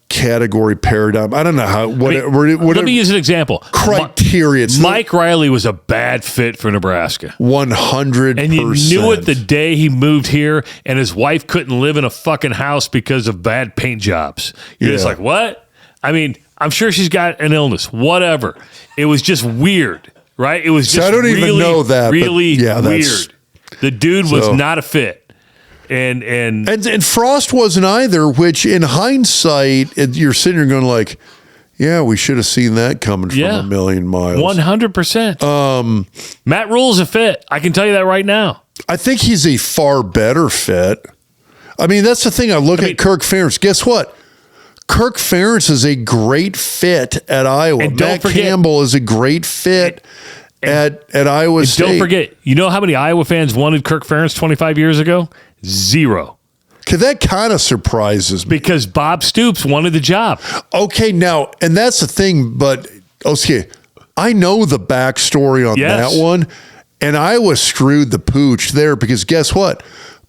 category paradigm. I don't know how. Let me use an example. Criteria. Mike Riley was a bad fit for Nebraska. 100%. And you knew it the day he moved here, and his wife couldn't live in a fucking house because of bad paint jobs. You're just like, what? I mean, I'm sure she's got an illness. Whatever. It was just weird, right? It was just I don't even know that. Really weird. The dude was not a fit. And Frost wasn't either, which in hindsight, you're sitting here going like, yeah, we should have seen that coming from a million miles. 100%. Matt Rule's a fit. I can tell you that right now. I think he's a far better fit. I mean, that's the thing. I look at Kirk Ferentz. Guess what? Kirk Ferentz is a great fit at Iowa. Matt Campbell is a great fit at Iowa State. Don't forget, you know how many Iowa fans wanted Kirk Ferentz 25 years ago? Zero. Because that kind of surprises me. Because Bob Stoops wanted the job. Okay, now, and that's the thing, but, okay, I know the backstory on that one, and Iowa screwed the pooch there because guess what?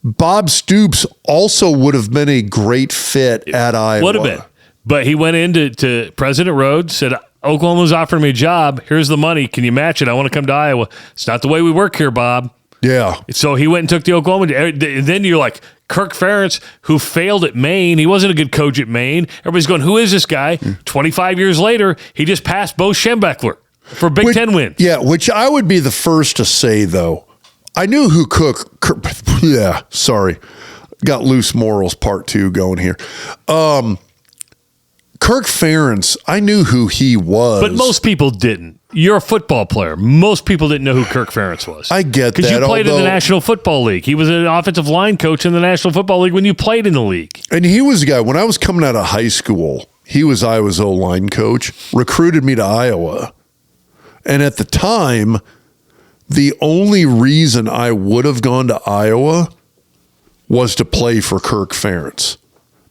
Bob Stoops also would have been a great fit at Iowa. Would have been. But he went into President Rhodes, said, Oklahoma's offering me a job. Here's the money. Can you match it? I want to come to Iowa. It's not the way we work here, Bob. Yeah. So he went and took the Oklahoma. And then you're like, Kirk Ferentz, who failed at Maine. He wasn't a good coach at Maine. Everybody's going, who is this guy? 25 years later, he just passed Bo Schembechler for Big Ten wins. Yeah, which I would be the first to say, though. I knew who got loose morals part 2 going here. Kirk Ferentz, I knew who he was. But most people didn't. You're a football player. Most people didn't know who Kirk Ferentz was. I get that. Because you played in the National Football League. He was an offensive line coach in the National Football League when you played in the league. And he was a guy, when I was coming out of high school, he was Iowa's O-line coach, recruited me to Iowa. And at the time, the only reason I would have gone to Iowa was to play for Kirk Ferentz.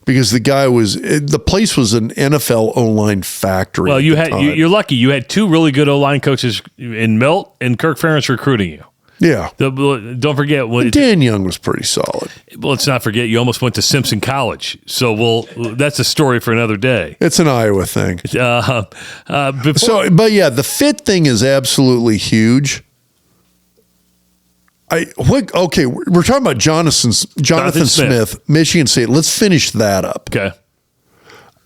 Because the place was an NFL O-line factory. Well, you're lucky. You had two really good O-line coaches in Milt and Kirk Ferentz recruiting you. Yeah. Don't forget. Dan Young was pretty solid. Well, let's not forget you almost went to Simpson College. So that's a story for another day. It's an Iowa thing. But yeah, the fit thing is absolutely huge. We're talking about Jonathan Smith, Michigan State. Let's finish that up. Okay.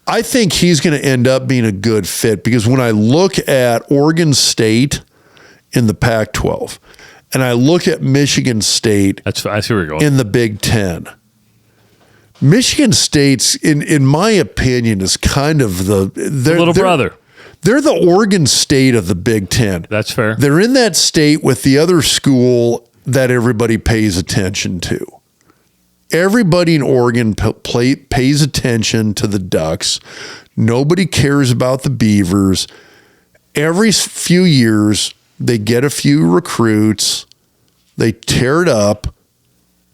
I think he's going to end up being a good fit because when I look at Oregon State in the Pac-12 and I look at Michigan State I see where you're going. in the Big Ten, Michigan State's, in my opinion, is kind of the little brother. They're the Oregon State of the Big Ten. That's fair. They're in that state with the other school that everybody pays attention to. Everybody in Oregon pays attention to the Ducks. Nobody cares about the Beavers. Every few years, they get a few recruits. They tear it up.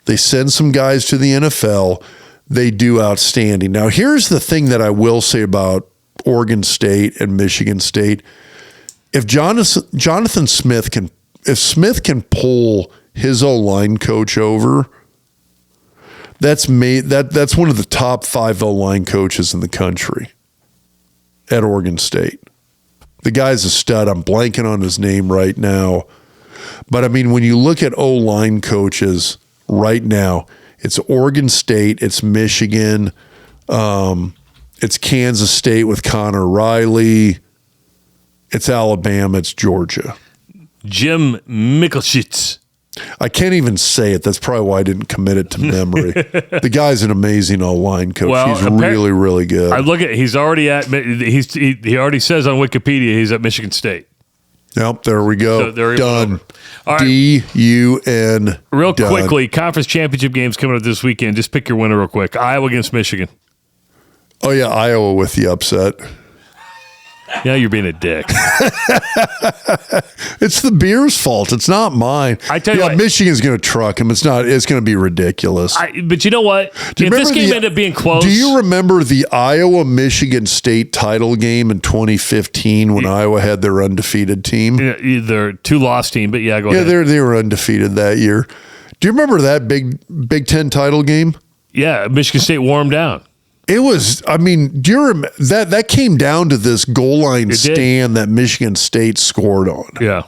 They send some guys to the NFL. They do outstanding. Now, here's the thing that I will say about Oregon State and Michigan State. If Jonathan Smith can pull his O-line coach over, that's one of the top 5 O-line coaches in the country at Oregon State. The guy's a stud. I'm blanking on his name right now. But I mean, when you look at O-line coaches right now, it's Oregon State, it's Michigan, it's Kansas State with Connor Riley, it's Alabama, it's Georgia. Jim Michelschitz. I can't even say it. That's probably why I didn't commit it to memory. The guy's an amazing O-line coach. Well, he's really, really good. I look at he already says on Wikipedia he's at Michigan State. Yep, there we go. So done. All right. D-U-N. Real done. quickly, conference championship games coming up this weekend. Just pick your winner real quick. Iowa against Michigan. Oh, yeah, Iowa with the upset. Yeah, you're being a dick. It's the beer's fault. It's not mine. I tell you what, Michigan's going to truck him. It's going to be ridiculous. But you know what? If this game ended up being close. Do you remember the Iowa-Michigan State title game in 2015 when Iowa had their undefeated team? Yeah, their 2-loss team, but yeah, go ahead. Yeah, they were undefeated that year. Do you remember that Big Ten title game? Yeah, Michigan State wore them down. It was, I mean, do you remember that came down to this goal line stand that Michigan State scored on? Yeah.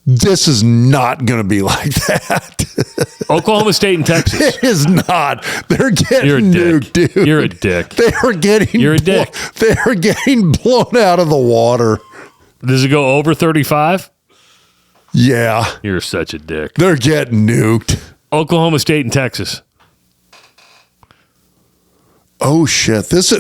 This is not going to be like that. Oklahoma State and Texas. It is not. They're getting nuked, dude. You're a dick. You're a dick. They are getting blown out of the water. Does it go over 35? Yeah. You're such a dick. They're getting nuked. Oklahoma State and Texas. Oh, shit. This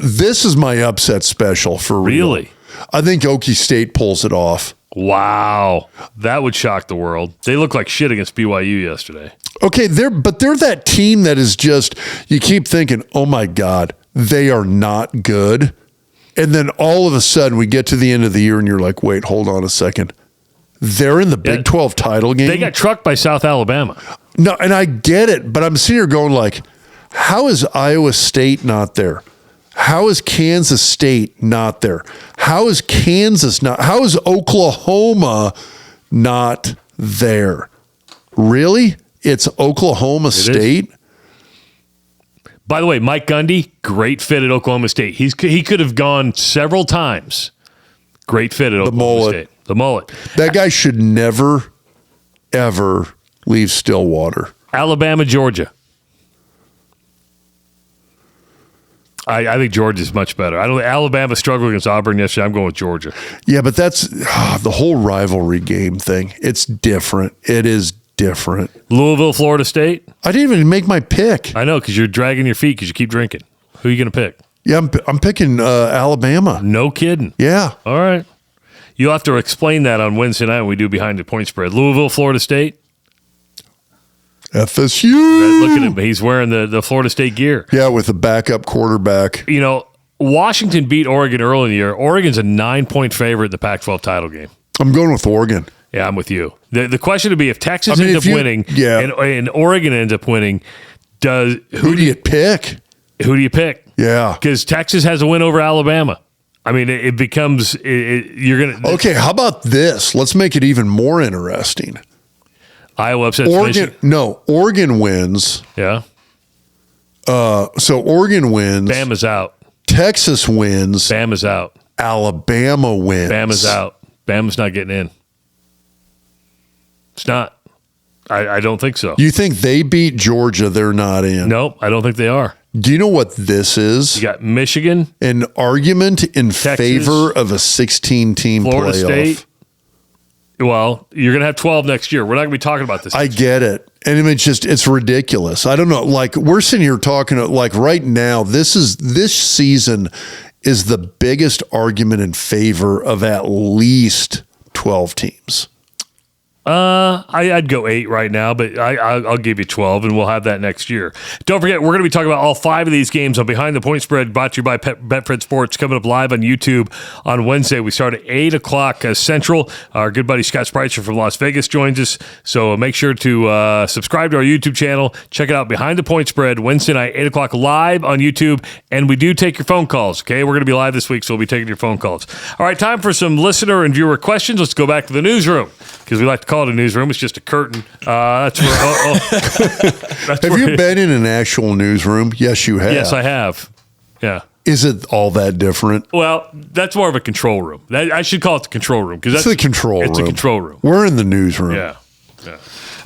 is my upset special for real. Really? I think Okie State pulls it off. Wow. That would shock the world. They looked like shit against BYU yesterday. Okay, they're that team that is just, you keep thinking, oh my God, they are not good. And then all of a sudden we get to the end of the year and you're like, wait, hold on a second. They're in the Big 12 title game. They got trucked by South Alabama. No, and I get it, but I'm sitting here going like, how is Iowa State not there? How is Kansas State not there? How is how is Oklahoma not there? Really? It's Oklahoma State? By the way, Mike Gundy, great fit at Oklahoma State. He could have gone several times. Great fit at Oklahoma State. The mullet. That guy should never, ever leave Stillwater. Alabama, Georgia. I think Georgia's much better. Alabama struggled against Auburn yesterday. I'm going with Georgia. Yeah, but that's the whole rivalry game thing. It's different. It is different. Louisville, Florida State. I didn't even make my pick. I know, because you're dragging your feet because you keep drinking. Who are you going to pick? Yeah, I'm picking Alabama. No kidding. Yeah. All right. You'll have to explain that on Wednesday night when we do Behind the Point Spread. Louisville, Florida State. FSU. Look at him. He's wearing the Florida State gear. Yeah, with a backup quarterback. You know, Washington beat Oregon early in the year. Oregon's a 9-point favorite in the Pac-12 title game. I'm going with Oregon. Yeah, I'm with you. The question would be if Texas ends up winning and Oregon ends up winning, who do you pick? Who do you pick? Yeah. Because Texas has a win over Alabama. I mean, it becomes you're going to. Okay, how about this? Let's make it even more interesting. Iowa upsets Oregon. No, Oregon wins. Yeah. So Oregon wins. Bama's out. Texas wins. Bama's out. Alabama wins. Bama's out. Bama's not getting in. It's not. I don't think so. You think they beat Georgia? They're not in. Nope, I don't think they are. Do you know what this is? You got Michigan. An argument in Texas, favor of a 16-team Florida playoff. State. Well, you're going to have 12 next year. We're not going to be talking about this. I get it. And I mean, it's ridiculous. I don't know. Like, we're sitting here talking, like, right now, this season is the biggest argument in favor of at least 12 teams. I'd go 8 right now, but I'll give you 12, and we'll have that next year. Don't forget, we're going to be talking about all 5 of these games on Behind the Point Spread, brought to you by BetFred Sports, coming up live on YouTube on Wednesday. We start at 8 o'clock Central. Our good buddy Scott Spreitzer from Las Vegas joins us, so make sure to subscribe to our YouTube channel. Check it out, Behind the Point Spread, Wednesday night, 8 o'clock live on YouTube, and we do take your phone calls, okay? We're going to be live this week, so we'll be taking your phone calls. All right, time for some listener and viewer questions. Let's go back to the newsroom, because we like to call it a newsroom. It's just a curtain. That's where. Have you been in an actual newsroom? Yes, you have. Yes, I have. Yeah. Is it all that different? Well, that's more of a control room. I should call it the control room because it's the control room. It's a control room. We're in the newsroom. Yeah.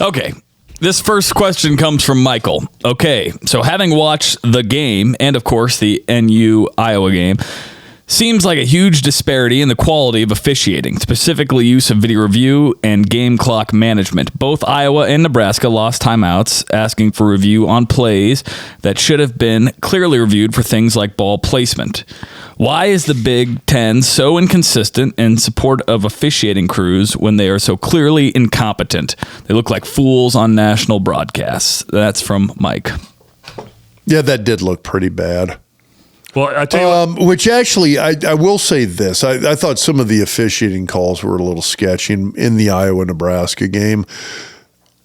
Okay. This first question comes from Michael. Okay, so having watched the game and, of course, the NU Iowa game, seems like a huge disparity in the quality of officiating, specifically use of video review and game clock management. Both Iowa and Nebraska lost timeouts asking for review on plays that should have been clearly reviewed for things like ball placement. Why is the Big Ten so inconsistent in support of officiating crews when they are so clearly incompetent? They look like fools on national broadcasts. That's from Mike. Yeah, that did look pretty bad. Well, I tell you which actually, I will say this. I thought some of the officiating calls were a little sketchy in the Iowa-Nebraska game.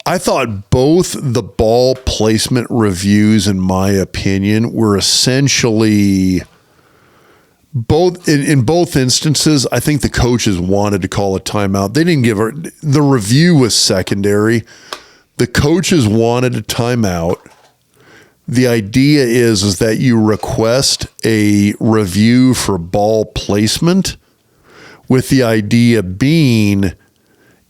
I thought both the ball placement reviews, in my opinion, were essentially both in both instances. I think the coaches wanted to call a timeout. They didn't give her. The review was secondary. The coaches wanted a timeout. The idea is that you request a review for ball placement, with the idea being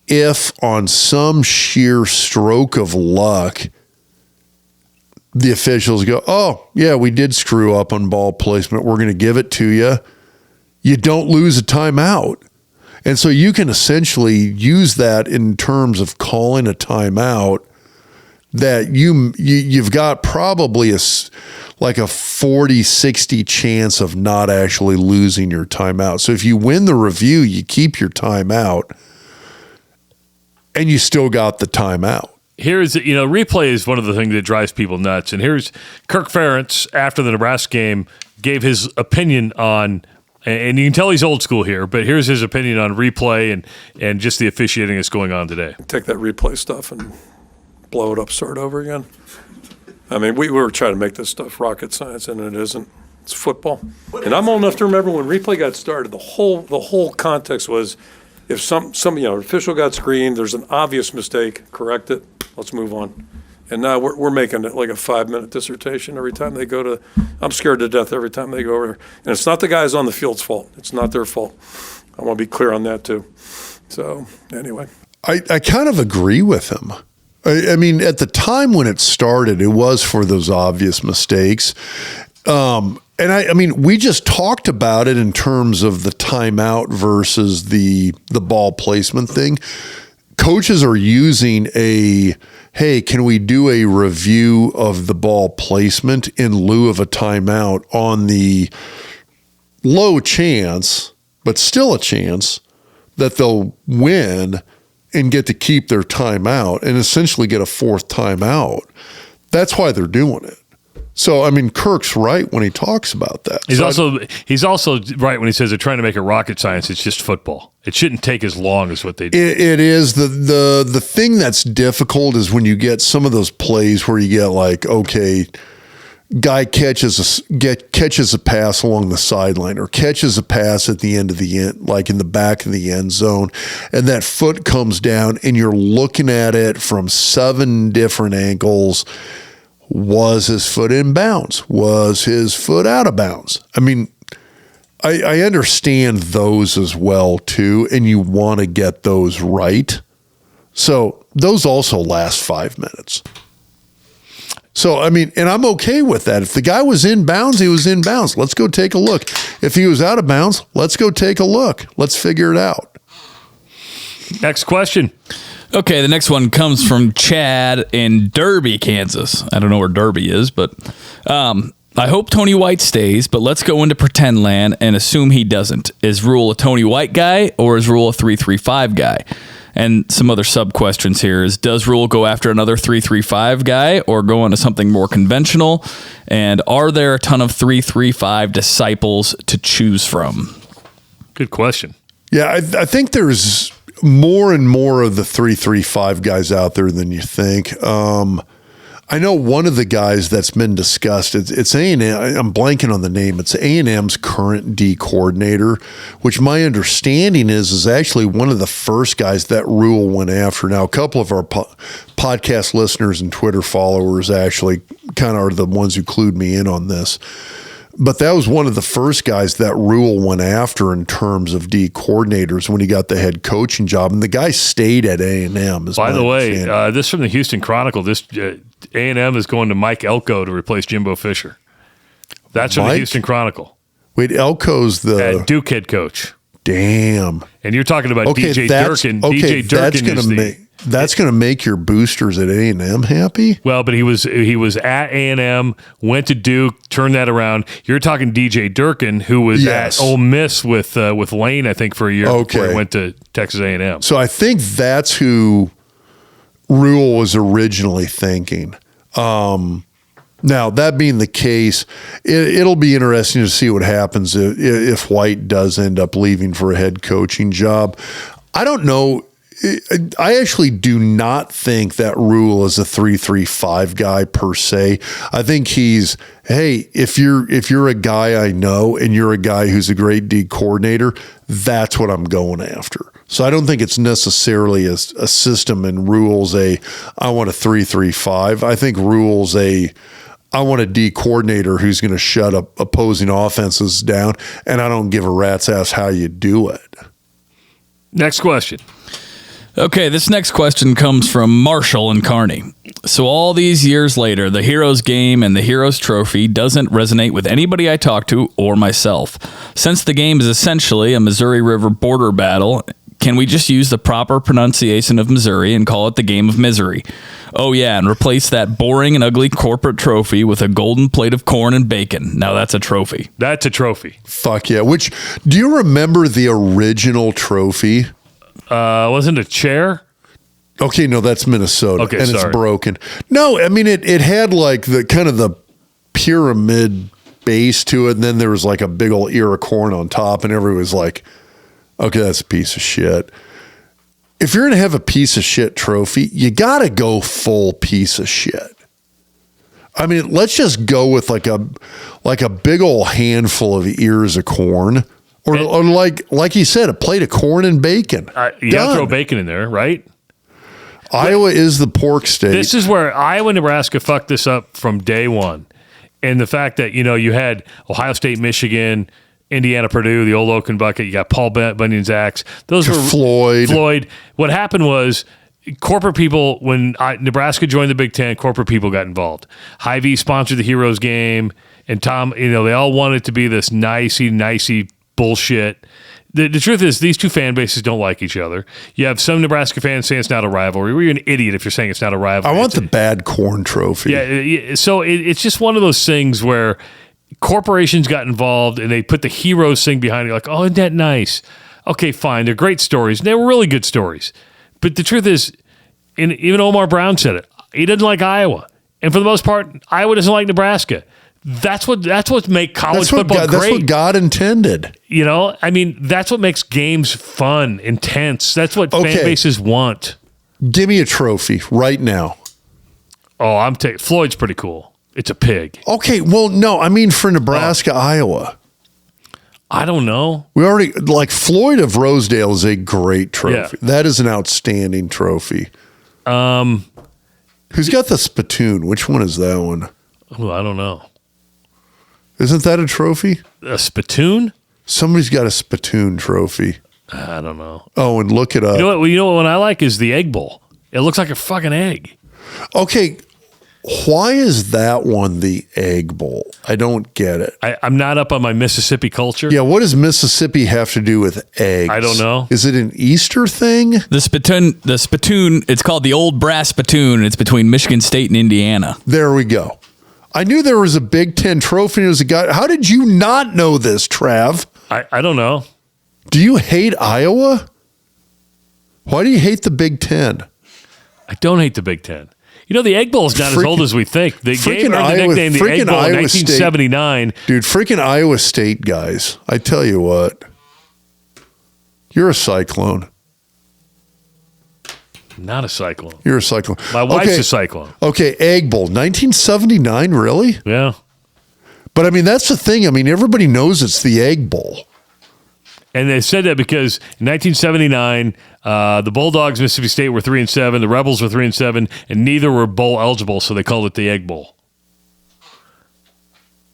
if on some sheer stroke of luck, the officials go, oh, yeah, we did screw up on ball placement, we're going to give it to you, you don't lose a timeout. And so you can essentially use that in terms of calling a timeout, that you've got probably like a 40-60 chance of not actually losing your timeout. So if you win the review, you keep your timeout, and you still got the timeout. Here's, replay is one of the things that drives people nuts. And here's Kirk Ferentz after the Nebraska game gave his opinion on, and you can tell he's old school here, but here's his opinion on replay and just the officiating that's going on today. Take that replay stuff and blow it up, start over again. I mean, we were trying to make this stuff rocket science, and it isn't. It's football. And I'm old enough to remember when replay got started, the whole context was if some official got screened, there's an obvious mistake, correct it, let's move on. And now we're making it like a 5-minute dissertation every time they go to. I'm scared to death every time they go over there. And it's not the guys on the field's fault. It's not their fault. I want to be clear on that too. So anyway. I kind of agree with him. I mean, at the time when it started, it was for those obvious mistakes. And I mean, we just talked about it in terms of the timeout versus the ball placement thing. Coaches are using a hey, can we do a review of the ball placement in lieu of a timeout on the low chance, but still a chance, that they'll win and get to keep their timeout and essentially get a fourth timeout. That's why they're doing it. So, I mean, Kirk's right when he talks about that. He's also right when he says they're trying to make it rocket science. It's just football. It shouldn't take as long as what they do. It is. The thing that's difficult is when you get some of those plays where you get like, okay, guy catches a pass along the sideline or catches a pass at the end of the end, like in the back of the end zone, and that foot comes down and you're looking at it from 7 different angles. Was his foot in bounds? Was his foot out of bounds? I mean, I understand those as well too, and you want to get those right. So those also last 5 minutes. So, I mean, and I'm okay with that. If the guy was in bounds, he was in bounds. Let's go take a look. If he was out of bounds, let's go take a look. Let's figure it out. Next question. Okay, the next one comes from Chad in Derby, Kansas. I don't know where Derby is, but I hope Tony White stays, but let's go into pretend land and assume he doesn't. Is Rule a Tony White guy or is Rule a 3-3-5 guy? And some other sub-questions here is, does Rule go after another 3-3-5 guy or go into something more conventional? And are there a ton of 3-3-5 disciples to choose from? Good question. Yeah, I think there's more and more of the 3-3-5 guys out there than you think. I know one of the guys that's been discussed, it's A&M, I'm blanking on the name, it's A&M's current D coordinator, which my understanding is actually one of the first guys that Rule went after. Now, a couple of our podcast listeners and Twitter followers actually kind of are the ones who clued me in on this. But that was one of the first guys that Rule went after in terms of D coordinators when he got the head coaching job. And the guy stayed at A&M. By the way, this from the Houston Chronicle, this A&M is going to Mike Elko to replace Jimbo Fisher. That's from the Houston Chronicle. Wait, Elko's the Duke head coach. Damn. And you're talking about DJ Durkin. DJ Durkin that's going to make your boosters at A&M happy? Well, but he was at A&M, went to Duke, turned that around. You're talking DJ Durkin, who was at Ole Miss with Lane, I think, for a year before he went to Texas A&M. So I think that's who Rule was originally thinking. Now, that being the case, it'll be interesting to see what happens if White does end up leaving for a head coaching job. I don't know. I actually do not think that Rule is a 3-3-5 guy per se. I think he's, hey, if you're a guy I know and you're a guy who's a great D coordinator, that's what I'm going after. So I don't think it's necessarily a system and Rule's I want a 3-3-5. I think Rule's I want a D coordinator who's going to shut up opposing offenses down, and I don't give a rat's ass how you do it. Next question. Okay, this next question comes from Marshall and Kearney. So all these years later, the Heroes game and the Heroes Trophy doesn't resonate with anybody I talk to or myself. Since the game is essentially a Missouri River border battle, can we just use the proper pronunciation of Missouri and call it the Game of Misery? Oh yeah, and replace that boring and ugly corporate trophy with a golden plate of corn and bacon. Now that's a trophy. That's a trophy. Fuck yeah. Which, do you remember the original trophy? Wasn't it a chair? Okay, no, that's Minnesota. Okay, and sorry. It's broken. No, I mean it had like the kind of the pyramid base to it, and then there was like a big old ear of corn on top, and everybody was like, okay, that's a piece of shit. If you're gonna have a piece of shit trophy, you gotta go full piece of shit. I mean, let's just go with like a big old handful of ears of corn. Or like you said, a plate of corn and bacon. You got to throw bacon in there, right? Iowa is the pork state. This is where Iowa and Nebraska fucked this up from day one. And the fact that, you had Ohio State, Michigan, Indiana, Purdue, the old Oaken Bucket, you got Paul Bunyan's axe. Those were Floyd. What happened was corporate people, when Nebraska joined the Big Ten, corporate people got involved. Hy-Vee sponsored the Heroes game, and Tom, they all wanted to be this nicey bullshit. The truth is, these two fan bases don't like each other. You have some Nebraska fans saying it's not a rivalry. Well, you're an idiot if you're saying it's not a rivalry. I want the bad corn trophy. Yeah, so it's just one of those things where corporations got involved and they put the heroes thing behind it. Like, oh, isn't that nice? Okay, fine. They're great stories. They were really good stories. But the truth is, and even Omar Brown said it, he doesn't like Iowa. And for the most part, Iowa doesn't like Nebraska. That's what makes college football great. That's what God intended. You know, I mean, that's what makes games fun, intense. That's what fan bases want. Give me a trophy right now. Oh, I'm taking Floyd's pretty cool. It's a pig. Okay, well, no, I mean for Nebraska, Iowa. I don't know. We already like Floyd of Rosedale is a great trophy. Yeah. That is an outstanding trophy. Who's got the spittoon? Which one is that one? Oh, I don't know. Isn't that a trophy? A spittoon? Somebody's got a spittoon trophy. I don't know. Oh, and look it up. You know what one I like is the Egg Bowl. It looks like a fucking egg. Okay, why is that one the Egg Bowl? I don't get it. I'm not up on my Mississippi culture. Yeah, what does Mississippi have to do with eggs? I don't know. Is it an Easter thing? The spittoon, it's called the Old Brass Spittoon. It's between Michigan State and Indiana. There we go. I knew there was a Big Ten trophy. There was a guy. How did you not know this, Trav? I don't know. Do you hate Iowa? Why do you hate the Big Ten? I don't hate the Big Ten. You know, the Egg Bowl is not as old as we think. The game earned the nickname the Egg Bowl in 1979. Dude, freaking Iowa State guys. I tell you what. You're a Cyclone. Not a Cyclone. You're a Cyclone. My wife's a Cyclone. Okay, Egg Bowl. 1979, really? Yeah. But, I mean, that's the thing. I mean, everybody knows it's the Egg Bowl. And they said that because in 1979, the Bulldogs, Mississippi State were 3-7, the Rebels were 3-7, and neither were bowl eligible, so they called it the Egg Bowl.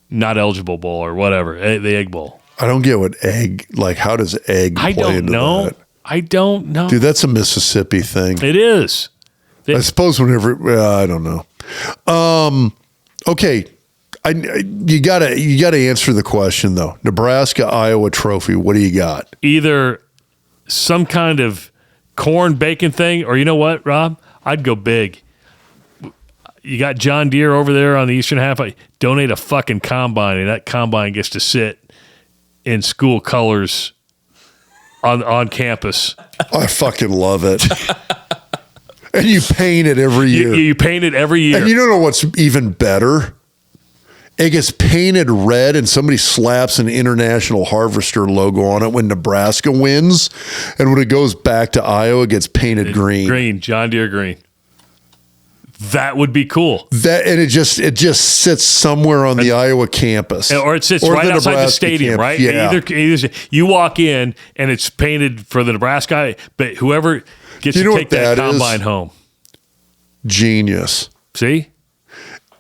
Not eligible bowl or whatever, the Egg Bowl. I don't get what egg, like, how does egg play into that? I don't know. Dude, that's a Mississippi thing. It is. I suppose whenever, I don't know. Okay. You gotta answer the question though. Nebraska, Iowa trophy. What do you got? Either some kind of corn bacon thing, or you know what, Rob? I'd go big. You got John Deere over there on the eastern half. Donate a fucking combine, and that combine gets to sit in school colors on campus. I fucking love it. And you paint it every year. You paint it every year. And you don't know what's even better? It gets painted red and somebody slaps an International Harvester logo on it when Nebraska wins. And when it goes back to Iowa, it gets painted green. Green, John Deere green. That would be cool. It just sits somewhere on the Iowa campus. Or it sits right outside the stadium, right? Yeah. Either you walk in and it's painted for the Nebraska, but whoever gets to take that combine home. Genius. See?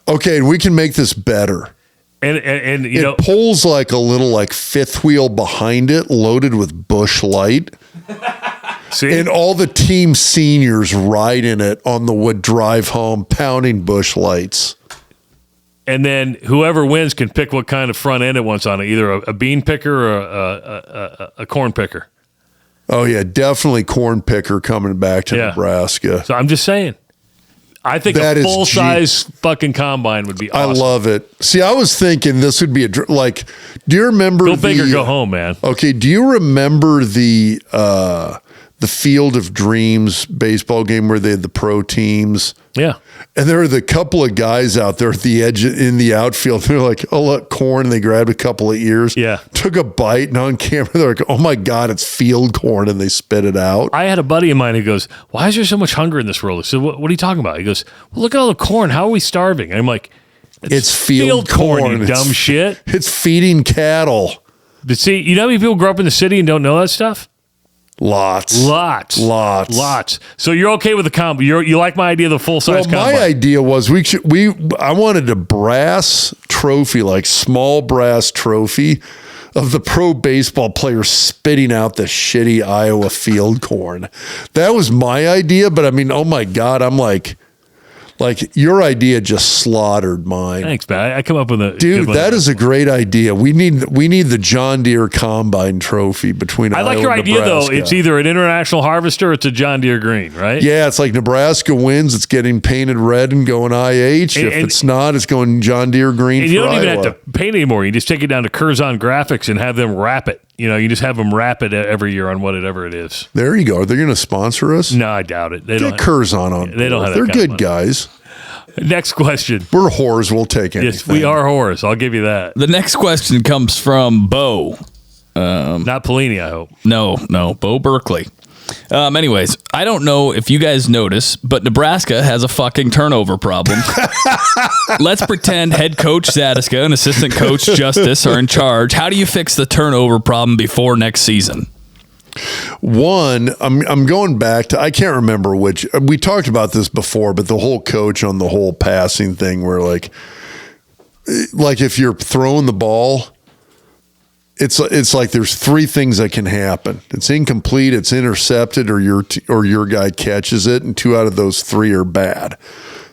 Okay, we can make this better. And you it know, pulls like a little fifth wheel behind it, loaded with Busch Light. See? And all the team seniors ride in it on the wood drive home, pounding Busch Lights. And then whoever wins can pick what kind of front end it wants on it, either a bean picker or a corn picker. Oh yeah, definitely corn picker coming back to Nebraska. So I'm just saying. I think a full-size fucking combine would be awesome. I love it. See, I was thinking this would be do you remember go big or go home, man. Okay, do you remember the Field of Dreams baseball game where they had the pro teams? Yeah. And there were the couple of guys out there at the edge in the outfield. They're like, oh, look, corn. And they grabbed a couple of ears. Yeah. Took a bite, and on camera, they're like, oh, my God, it's field corn. And they spit it out. I had a buddy of mine who goes, why is there so much hunger in this world? I said, what are you talking about? He goes, well, look at all the corn. How are we starving? And I'm like, it's field corn, you dumb shit. It's feeding cattle. But see, you know how many people grow up in the city and don't know that stuff? Lots. So you're okay with the combo? You like my idea of the full size combo? My idea was I wanted a brass trophy, like small brass trophy of the pro baseball players spitting out the shitty Iowa field corn. That was my idea, but I mean, oh my God, I'm like Like, your idea just slaughtered mine. Thanks, man. I come up with a dude. That is a great idea. We need the John Deere Combine Trophy between. I like your idea though. It's either an International Harvester or it's a John Deere Green, right? Yeah, it's like Nebraska wins. It's getting painted red and going IH. If it's not, it's going John Deere Green. And you don't even have to paint anymore. You just take it down to Curzon Graphics and have them wrap it. You just have them wrap it every year on whatever it is. There you go. Are they going to sponsor us? No, I doubt it. They Get Curzon on. They don't have that. They're kind good guys. Next question. We're whores. We'll take anything. Yes, we are whores. I'll give you that. The next question comes from Bo. Not Pelini, I hope. No, Bo Berkeley. Anyways, I don't know if you guys notice, but Nebraska has a fucking turnover problem. Let's pretend head coach Zatechka and assistant coach Justice are in charge. How do you fix the turnover problem before next season? One, I'm going back to, I can't remember which, we talked about this before, but the whole coach on the whole passing thing where like if you're throwing the ball, it's like there's three things that can happen. It's incomplete, it's intercepted, or your guy catches it, and two out of those three are bad.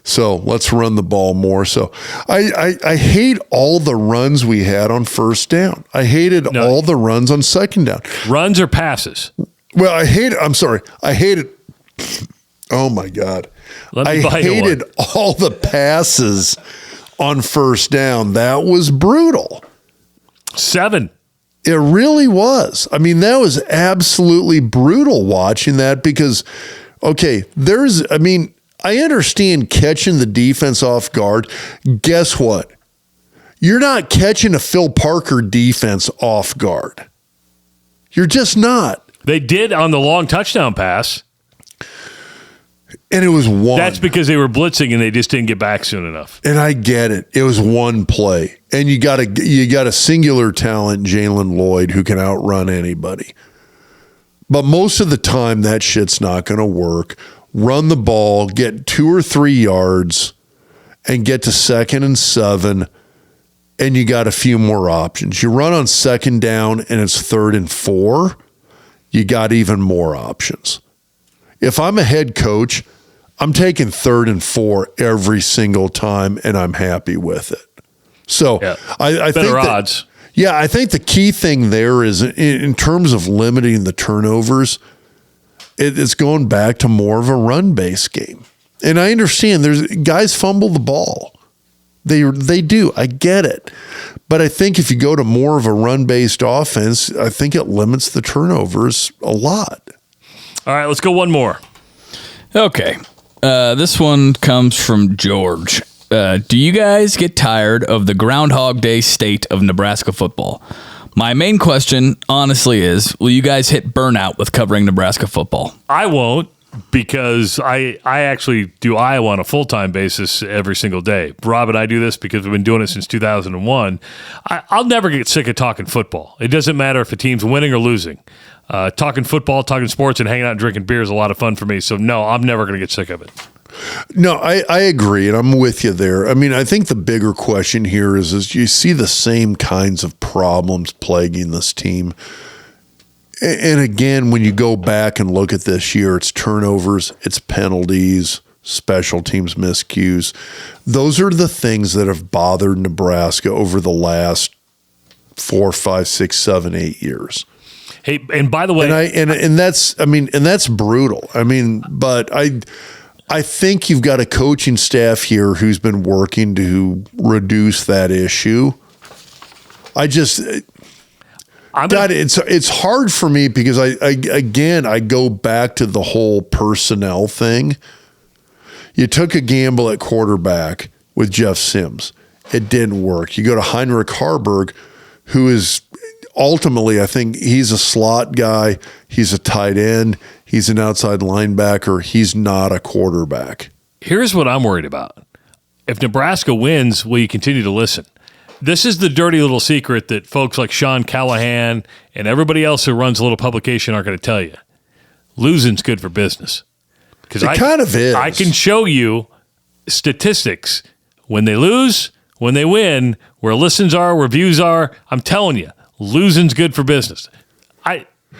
So let's run the ball more. So I hate all the runs we had on first down. I hated all the runs on second down. Runs or passes? Well, I hate it. Oh my God. I hated all the passes on first down. That was brutal. 7. It really was. I mean, that was absolutely brutal watching that because, okay, I understand catching the defense off guard. Guess what? You're not catching a Phil Parker defense off guard. You're just not. They did on the long touchdown pass. And it was one. That's because they were blitzing and they just didn't get back soon enough. And I get it. It was one play. And you got a singular talent, Jalen Lloyd, who can outrun anybody. But most of the time, that shit's not going to work. Run the ball, get 2 or 3 yards, and get to 2nd and 7, and you got a few more options. You run on 2nd down, and it's 3rd and 4, you got even more options. If I'm a head coach, I'm taking 3rd and 4 every single time, and I'm happy with it. So yeah. I think better odds. Yeah, I think the key thing there is in terms of limiting the turnovers, it's going back to more of a run-based game. And I understand there's guys fumble the ball. They do. I get it. But I think if you go to more of a run-based offense, I think it limits the turnovers a lot. All right, let's go one more. Okay. This one comes from George. Do you guys get tired of the Groundhog Day state of Nebraska football? My main question, honestly, is will you guys hit burnout with covering Nebraska football? I won't, because I actually do Iowa on a full-time basis every single day. Rob and I do this because we've been doing it since 2001. I'll never get sick of talking football. It doesn't matter if a team's winning or losing. Talking football, talking sports, and hanging out and drinking beer is a lot of fun for me. So, no, I'm never going to get sick of it. No, I agree, and I'm with you there. I mean, I think the bigger question here is you see the same kinds of problems plaguing this team. And again, when you go back and look at this year, it's turnovers, it's penalties, special teams miscues. Those are the things that have bothered Nebraska over the last 4, 5, 6, 7, 8 years. Hey, and by the way, and that's brutal. I mean, but I think you've got a coaching staff here who's been working to reduce that issue. It's hard for me because I go back to the whole personnel thing. You took a gamble at quarterback with Jeff Sims. It didn't work. You go to Heinrich Harburg, who is ultimately, I think he's a slot guy. He's a tight end. He's an outside linebacker. He's not a quarterback. Here's what I'm worried about. If Nebraska wins, will you continue to listen? This is the dirty little secret that folks like Sean Callahan and everybody else who runs a little publication aren't going to tell you. Losing's good for business. Because it kind of is. I can show you statistics. When they lose, when they win, where listens are, where views are, I'm telling you, losing's good for business.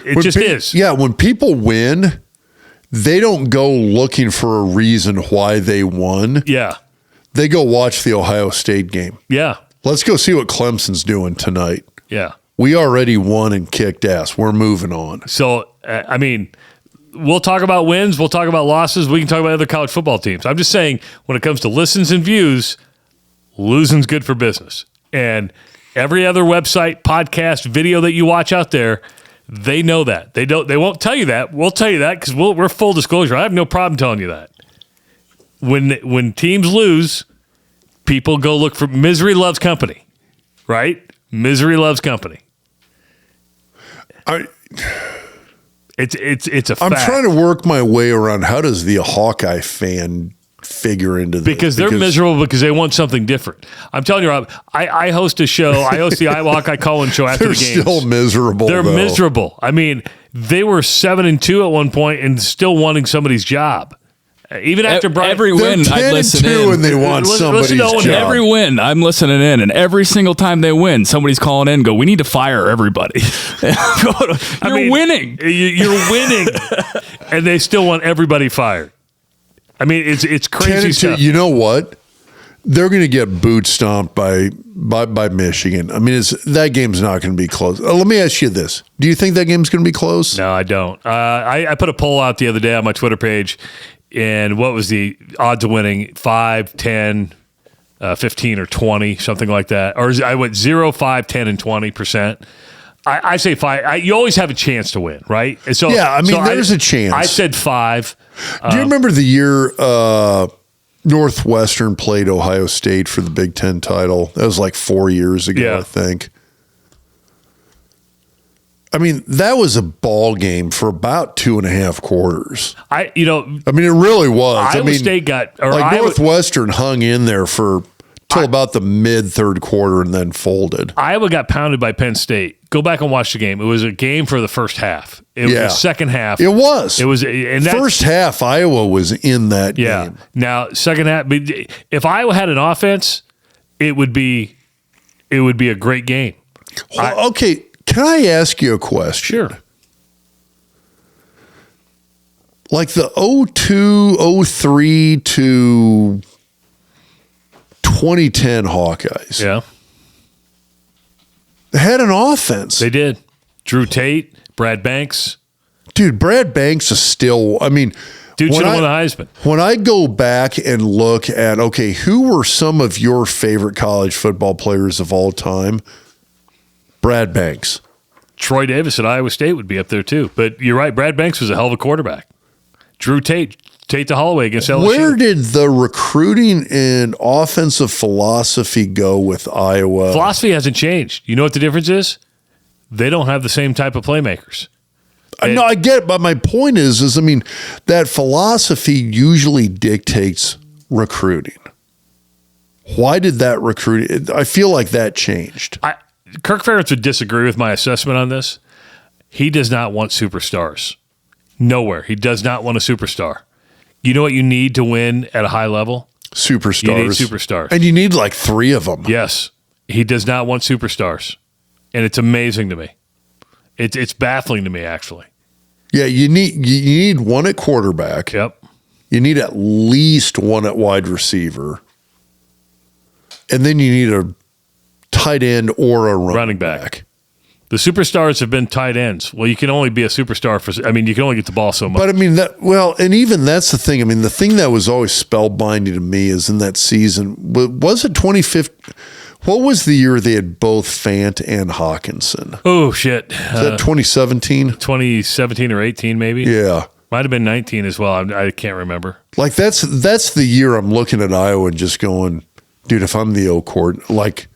It just is. Yeah, when people win, they don't go looking for a reason why they won. Yeah. They go watch the Ohio State game. Yeah. Let's go see what Clemson's doing tonight. Yeah. We already won and kicked ass. We're moving on. So, I mean, we'll talk about wins. We'll talk about losses. We can talk about other college football teams. I'm just saying, when it comes to listens and views, losing's good for business. And every other website, podcast, video that you watch out there, they know that. They won't tell you that. We'll tell you that because we're full disclosure. I have no problem telling you that. When teams lose, people go look for misery loves company, right? Misery loves company. It's a fact. I'm trying to work my way around how does the Hawkeye fan figure into this? Because they're miserable because they want something different. I'm telling you, Rob, I host a show. I host the Iowa Hawkeye call-in show after the games. They're still miserable. They're miserable. I mean, they were 7-2 at one point and still wanting somebody's job. Even after Brian, every win, I listen in, and they want somebody's job. Every win, I'm listening in, and every single time they win, somebody's calling in and go, "We need to fire everybody." You're winning. You're winning, and they still want everybody fired. I mean, it's crazy stuff. You know what? They're going to get boot stomped by Michigan. I mean, that game's not going to be close. Let me ask you this: do you think that game's going to be close? No, I don't. I put a poll out the other day on my Twitter page. And what was the odds of winning? 5, 10, 15, or 20, something like that. Or I went 0, 5, 10, and 20%. I say 5. You always have a chance to win, right? And so, yeah, I mean, there's a chance. I said 5. Do you remember the year Northwestern played Ohio State for the Big Ten title? That was like 4 years ago, I think. I mean, that was a ball game for about 2.5 quarters. I mean, it really was. Iowa State Northwestern hung in there till about the mid-third quarter and then folded. Iowa got pounded by Penn State. Go back and watch the game. It was a game for the first half. It was the second half. It was. And first half, Iowa was in that game. Now, second half, if Iowa had an offense, it would be a great game. Okay. Can I ask you a question? Sure. Like the 02, 03 to 2010 Hawkeyes. Yeah. They had an offense. They did. Drew Tate, Brad Banks. Dude, Brad Banks is still, I mean. Dude should have won the Heisman. When I go back and look at, okay, who were some of your favorite college football players of all time? Brad Banks. Troy Davis at Iowa State would be up there too. But you're right, Brad Banks was a hell of a quarterback. Drew Tate to Holloway against LSU. Where did the recruiting and offensive philosophy go with Iowa? Philosophy hasn't changed. You know what the difference is? They don't have the same type of playmakers. No, I get it, but my point is I mean, that philosophy usually dictates recruiting. Why did that recruiting? I feel like that changed. Kirk Ferentz would disagree with my assessment on this. He does not want superstars. Nowhere. He does not want a superstar. You know what you need to win at a high level? Superstars. You need superstars. And you need like 3 of them. Yes. He does not want superstars. And it's amazing to me. It's baffling to me, actually. Yeah, you need one at quarterback. Yep. You need at least one at wide receiver. And then you need a tight end or a running back. The superstars have been tight ends. Well, you can only be a superstar you can only get the ball so much. But I mean, and even that's the thing. I mean, the thing that was always spellbinding to me is in that season, was it 2015? What was the year they had both Fant and Hawkinson? Oh, shit. Is that 2017? 2017 or 18, maybe? Yeah. Might have been 19 as well. I can't remember. Like, that's the year I'm looking at Iowa and just going, dude, if I'm the coordinator, like,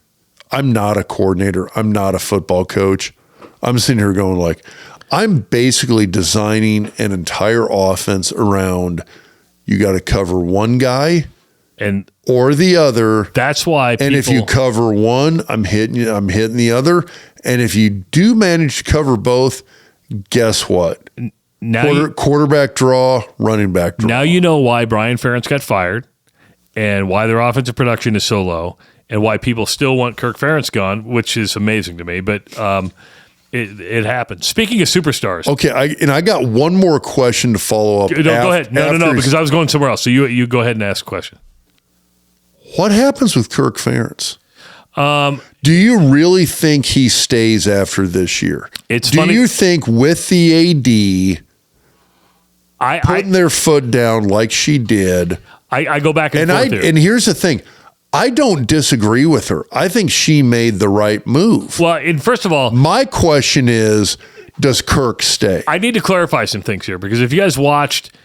I'm not a coordinator. I'm not a football coach. I'm sitting here going like, I'm basically designing an entire offense around you got to cover one guy or the other. That's why and if you cover one, I'm hitting the other. And if you do manage to cover both, guess what? Now quarterback draw, running back draw. Now you know why Brian Ferentz got fired and why their offensive production is so low. And why people still want Kirk Ferentz gone, which is amazing to me. But It happens. Speaking of superstars. Okay, I got one more question to follow up. No, go ahead. No, because I was going somewhere else. So you go ahead and ask a question. What happens with Kirk Ferentz? Do you really think he stays after this year? Do you think with the AD putting their foot down like she did? I go back and forth here. And here's the thing. I don't disagree with her. I think she made the right move. Well, and first of all, my question is, does Kirk stay? I need to clarify some things here, because if you guys watched,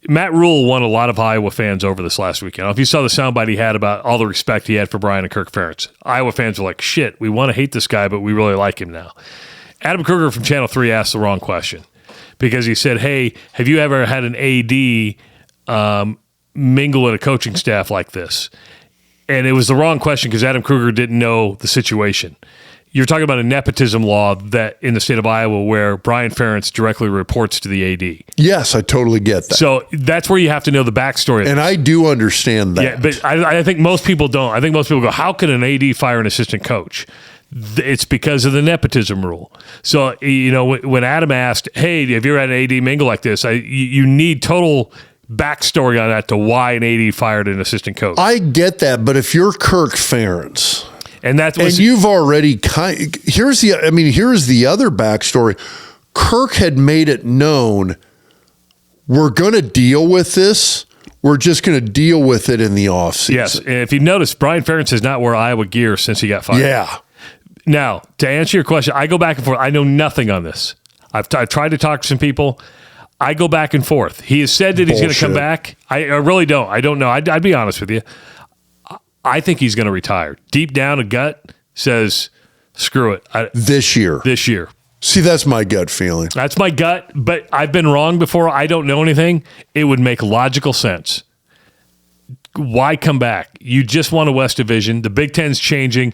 Matt Rule won a lot of Iowa fans over this last weekend. I don't know if you saw the soundbite he had about all the respect he had for Brian and Kirk Ferentz. Iowa fans were like, shit, we want to hate this guy, but we really like him now. Adam Kruger from Channel 3 asked the wrong question, because he said, hey, have you ever had an AD mingle in a coaching staff like this? And it was the wrong question, because Adam Kruger didn't know the situation. You're talking about a nepotism law that in the state of Iowa where Brian Ferentz directly reports to the AD. Yes, I totally get that. So that's where you have to know the backstory. And I do understand that. Yeah, but I think most people don't. I think most people go, how can an AD fire an assistant coach? It's because of the nepotism rule. So, when Adam asked, hey, have you ever had an AD mingle like this? You need total backstory on that to why an AD fired an assistant coach. I get that, but if you're Kirk Ferentz, and you've already here's the other backstory. Kirk had made it known, we're going to deal with this. We're just going to deal with it in the offseason. Yes, and if you notice, Brian Ferentz has not wore Iowa gear since he got fired. Yeah. Now, to answer your question, I go back and forth. I know nothing on this. I've tried to talk to some people. I go back and forth. He has said that he's going to come back. I really don't. I don't know. I'd be honest with you. I think he's going to retire. Deep down, a gut says, screw it. This year. See, that's my gut feeling. That's my gut, but I've been wrong before. I don't know anything. It would make logical sense. Why come back? You just won a West Division. The Big Ten's changing.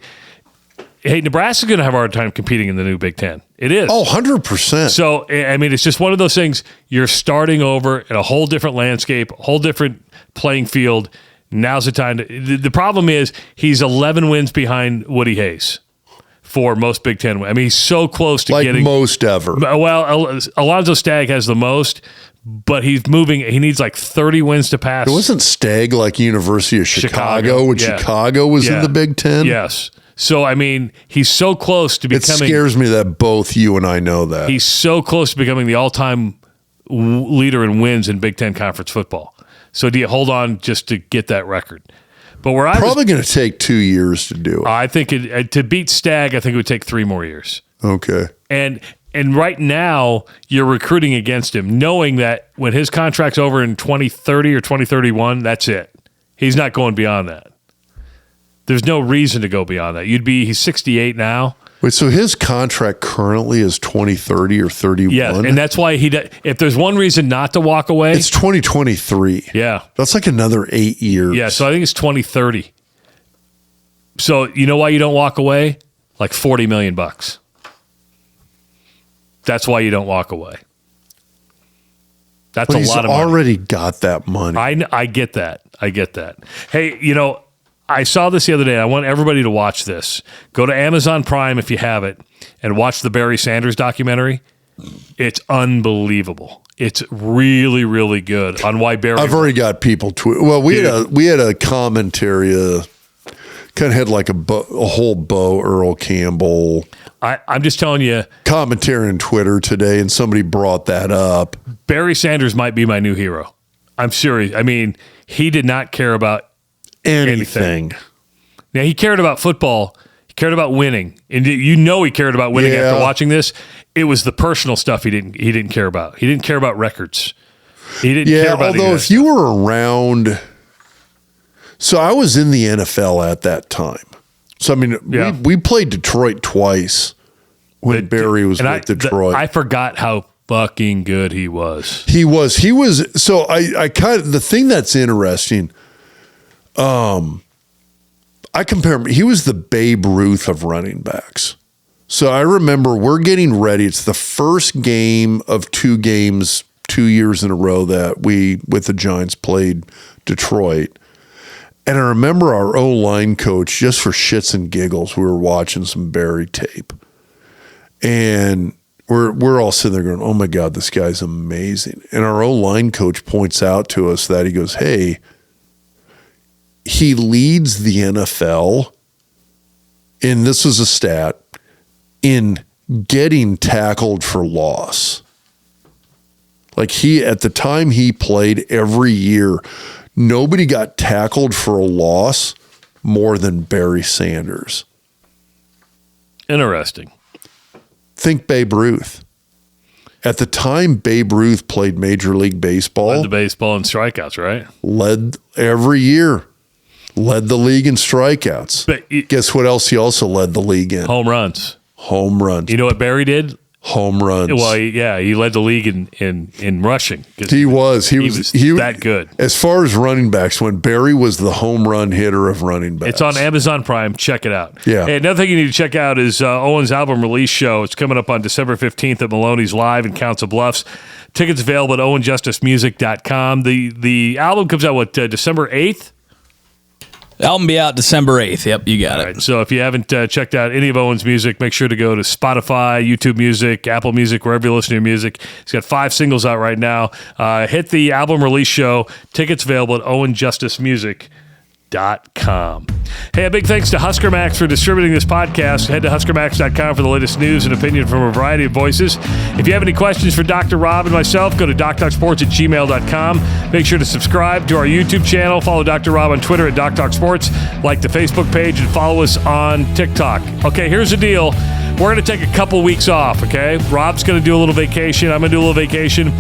Hey, Nebraska's going to have a hard time competing in the new Big Ten. It is. Oh, 100%. So, it's just one of those things. You're starting over in a whole different landscape, a whole different playing field. Now's the time. The problem is he's 11 wins behind Woody Hayes for most Big Ten wins. He's so close to getting. Most ever. Well, Alonzo Stagg has the most, but he's moving. He needs like 30 wins to pass. It wasn't Stagg like University of Chicago when Chicago was in the Big Ten? Yes. So, he's so close to becoming... It scares me that both you and I know that. He's so close to becoming the all-time leader in wins in Big Ten Conference football. So, do you hold on just to get that record? But where probably going to take 2 years to do it. I think to beat Stagg, I think it would take 3 more years. Okay. And right now, you're recruiting against him, knowing that when his contract's over in 2030 or 2031, that's it. He's not going beyond that. There's no reason to go beyond that. He's 68 now. Wait, so his contract currently is 2030 or 31? Yeah, and that's why if there's one reason not to walk away. It's 2023. Yeah. That's like another 8 years. Yeah, so I think it's 2030. So you know why you don't walk away? Like $40 million. That's why you don't walk away. That's a lot of money. He's already got that money. I get that. Hey, I saw this the other day. I want everybody to watch this. Go to Amazon Prime if you have it and watch the Barry Sanders documentary. It's unbelievable. It's really, really good on why Barry. I've already got people tweet. Well, we had a commentary. Kind of had like a whole Bo Earl Campbell. I'm just telling you. Commentary on Twitter today, and somebody brought that up. Barry Sanders might be my new hero. I'm serious. He did not care about anything. Now, he cared about football. He cared about winning. And he cared about winning after watching this. It was the personal stuff he didn't care about. He didn't care about records. He didn't care about although if you were around... So I was in the NFL at that time. So, we played Detroit twice when Barry was with Detroit. I forgot how fucking good he was. He was. So I kind of... The thing that's interesting... I compare him. He was the Babe Ruth of running backs. So I remember we're getting ready. It's the first game of 2 games 2 years in a row that we, with the Giants, played Detroit. And I remember our O-line coach, just for shits and giggles, we were watching some Barry tape. And we're all sitting there going, oh my God, this guy's amazing. And our O-line coach points out to us that he goes, hey, he leads the NFL, and this is a stat, in getting tackled for loss. Like at the time he played every year, nobody got tackled for a loss more than Barry Sanders. Interesting. Think Babe Ruth. At the time Babe Ruth played Major League Baseball. Led the baseball in strikeouts, right? Led every year. Led the league in strikeouts. But guess what else he also led the league in? Home runs. Home runs. You know what Barry did? Home runs. Well, he led the league in rushing. He was that good. As far as running backs went, Barry was the home run hitter of running backs. It's on Amazon Prime. Check it out. Yeah. Hey, another thing you need to check out is Owen's album release show. It's coming up on December 15th at Maloney's Live in Council Bluffs. Tickets available at owenjusticemusic.com. The album comes out, December 8th? The album be out December 8th. Yep, you got it. Right, so if you haven't checked out any of Owen's music, make sure to go to Spotify, YouTube Music, Apple Music, wherever you listen to your music. He's got 5 singles out right now. Hit the album release show. Tickets available at owenjusticemusic.com. Hey, a big thanks to Husker Max for distributing this podcast. Head to huskermax.com for the latest news and opinion from a variety of voices. If you have any questions for Dr. Rob and myself, go to doctalksports@gmail.com. Make sure to subscribe to our YouTube channel. Follow Dr. Rob on Twitter at DocTalkSports. Like the Facebook page and follow us on TikTok. Okay, here's the deal. We're going to take a couple weeks off, okay? Rob's going to do a little vacation. I'm going to do a little vacation.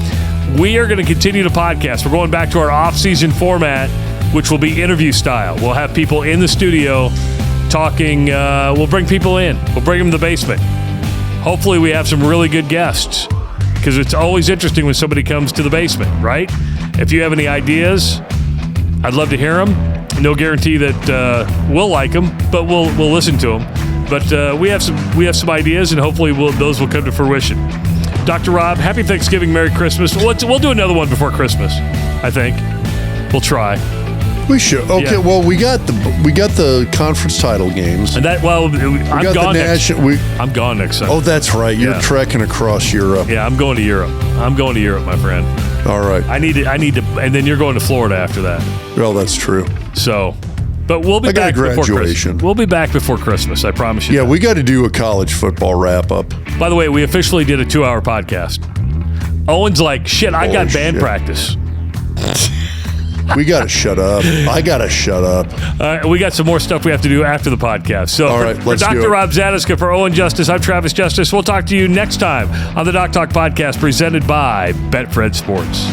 We are going to continue the podcast. We're going back to our off-season format, which will be interview style. We'll have people in the studio talking. We'll bring people in. We'll bring them to the basement. Hopefully we have some really good guests, because it's always interesting when somebody comes to the basement, right? If you have any ideas, I'd love to hear them. No guarantee that we'll like them, but we'll listen to them. But we have some ideas, and hopefully those will come to fruition. Dr. Rob, happy Thanksgiving, Merry Christmas. We'll do another one before Christmas, I think. We'll try. We should. Okay, Yeah. well, we got the conference title games. And I'm gone next. I'm gone next Sunday. Oh, that's right. You're trekking across Europe. Yeah, I'm going to Europe. My friend. All right. I need to, and then you're going to Florida after that. Well, that's true. So, but we'll be back before Christmas. We'll be back before Christmas. I promise you. Yeah, that. we got to do a college football wrap up. By the way, we officially did a 2-hour podcast. Owen's like, shit, I got band practice. We got to shut up. I got to shut up. We got some more stuff we have to do after the podcast. So all right, for Dr. Rob Zatechka, for Owen Justice, I'm Travis Justice. We'll talk to you next time on the Doc Talk podcast presented by BetFred Sports.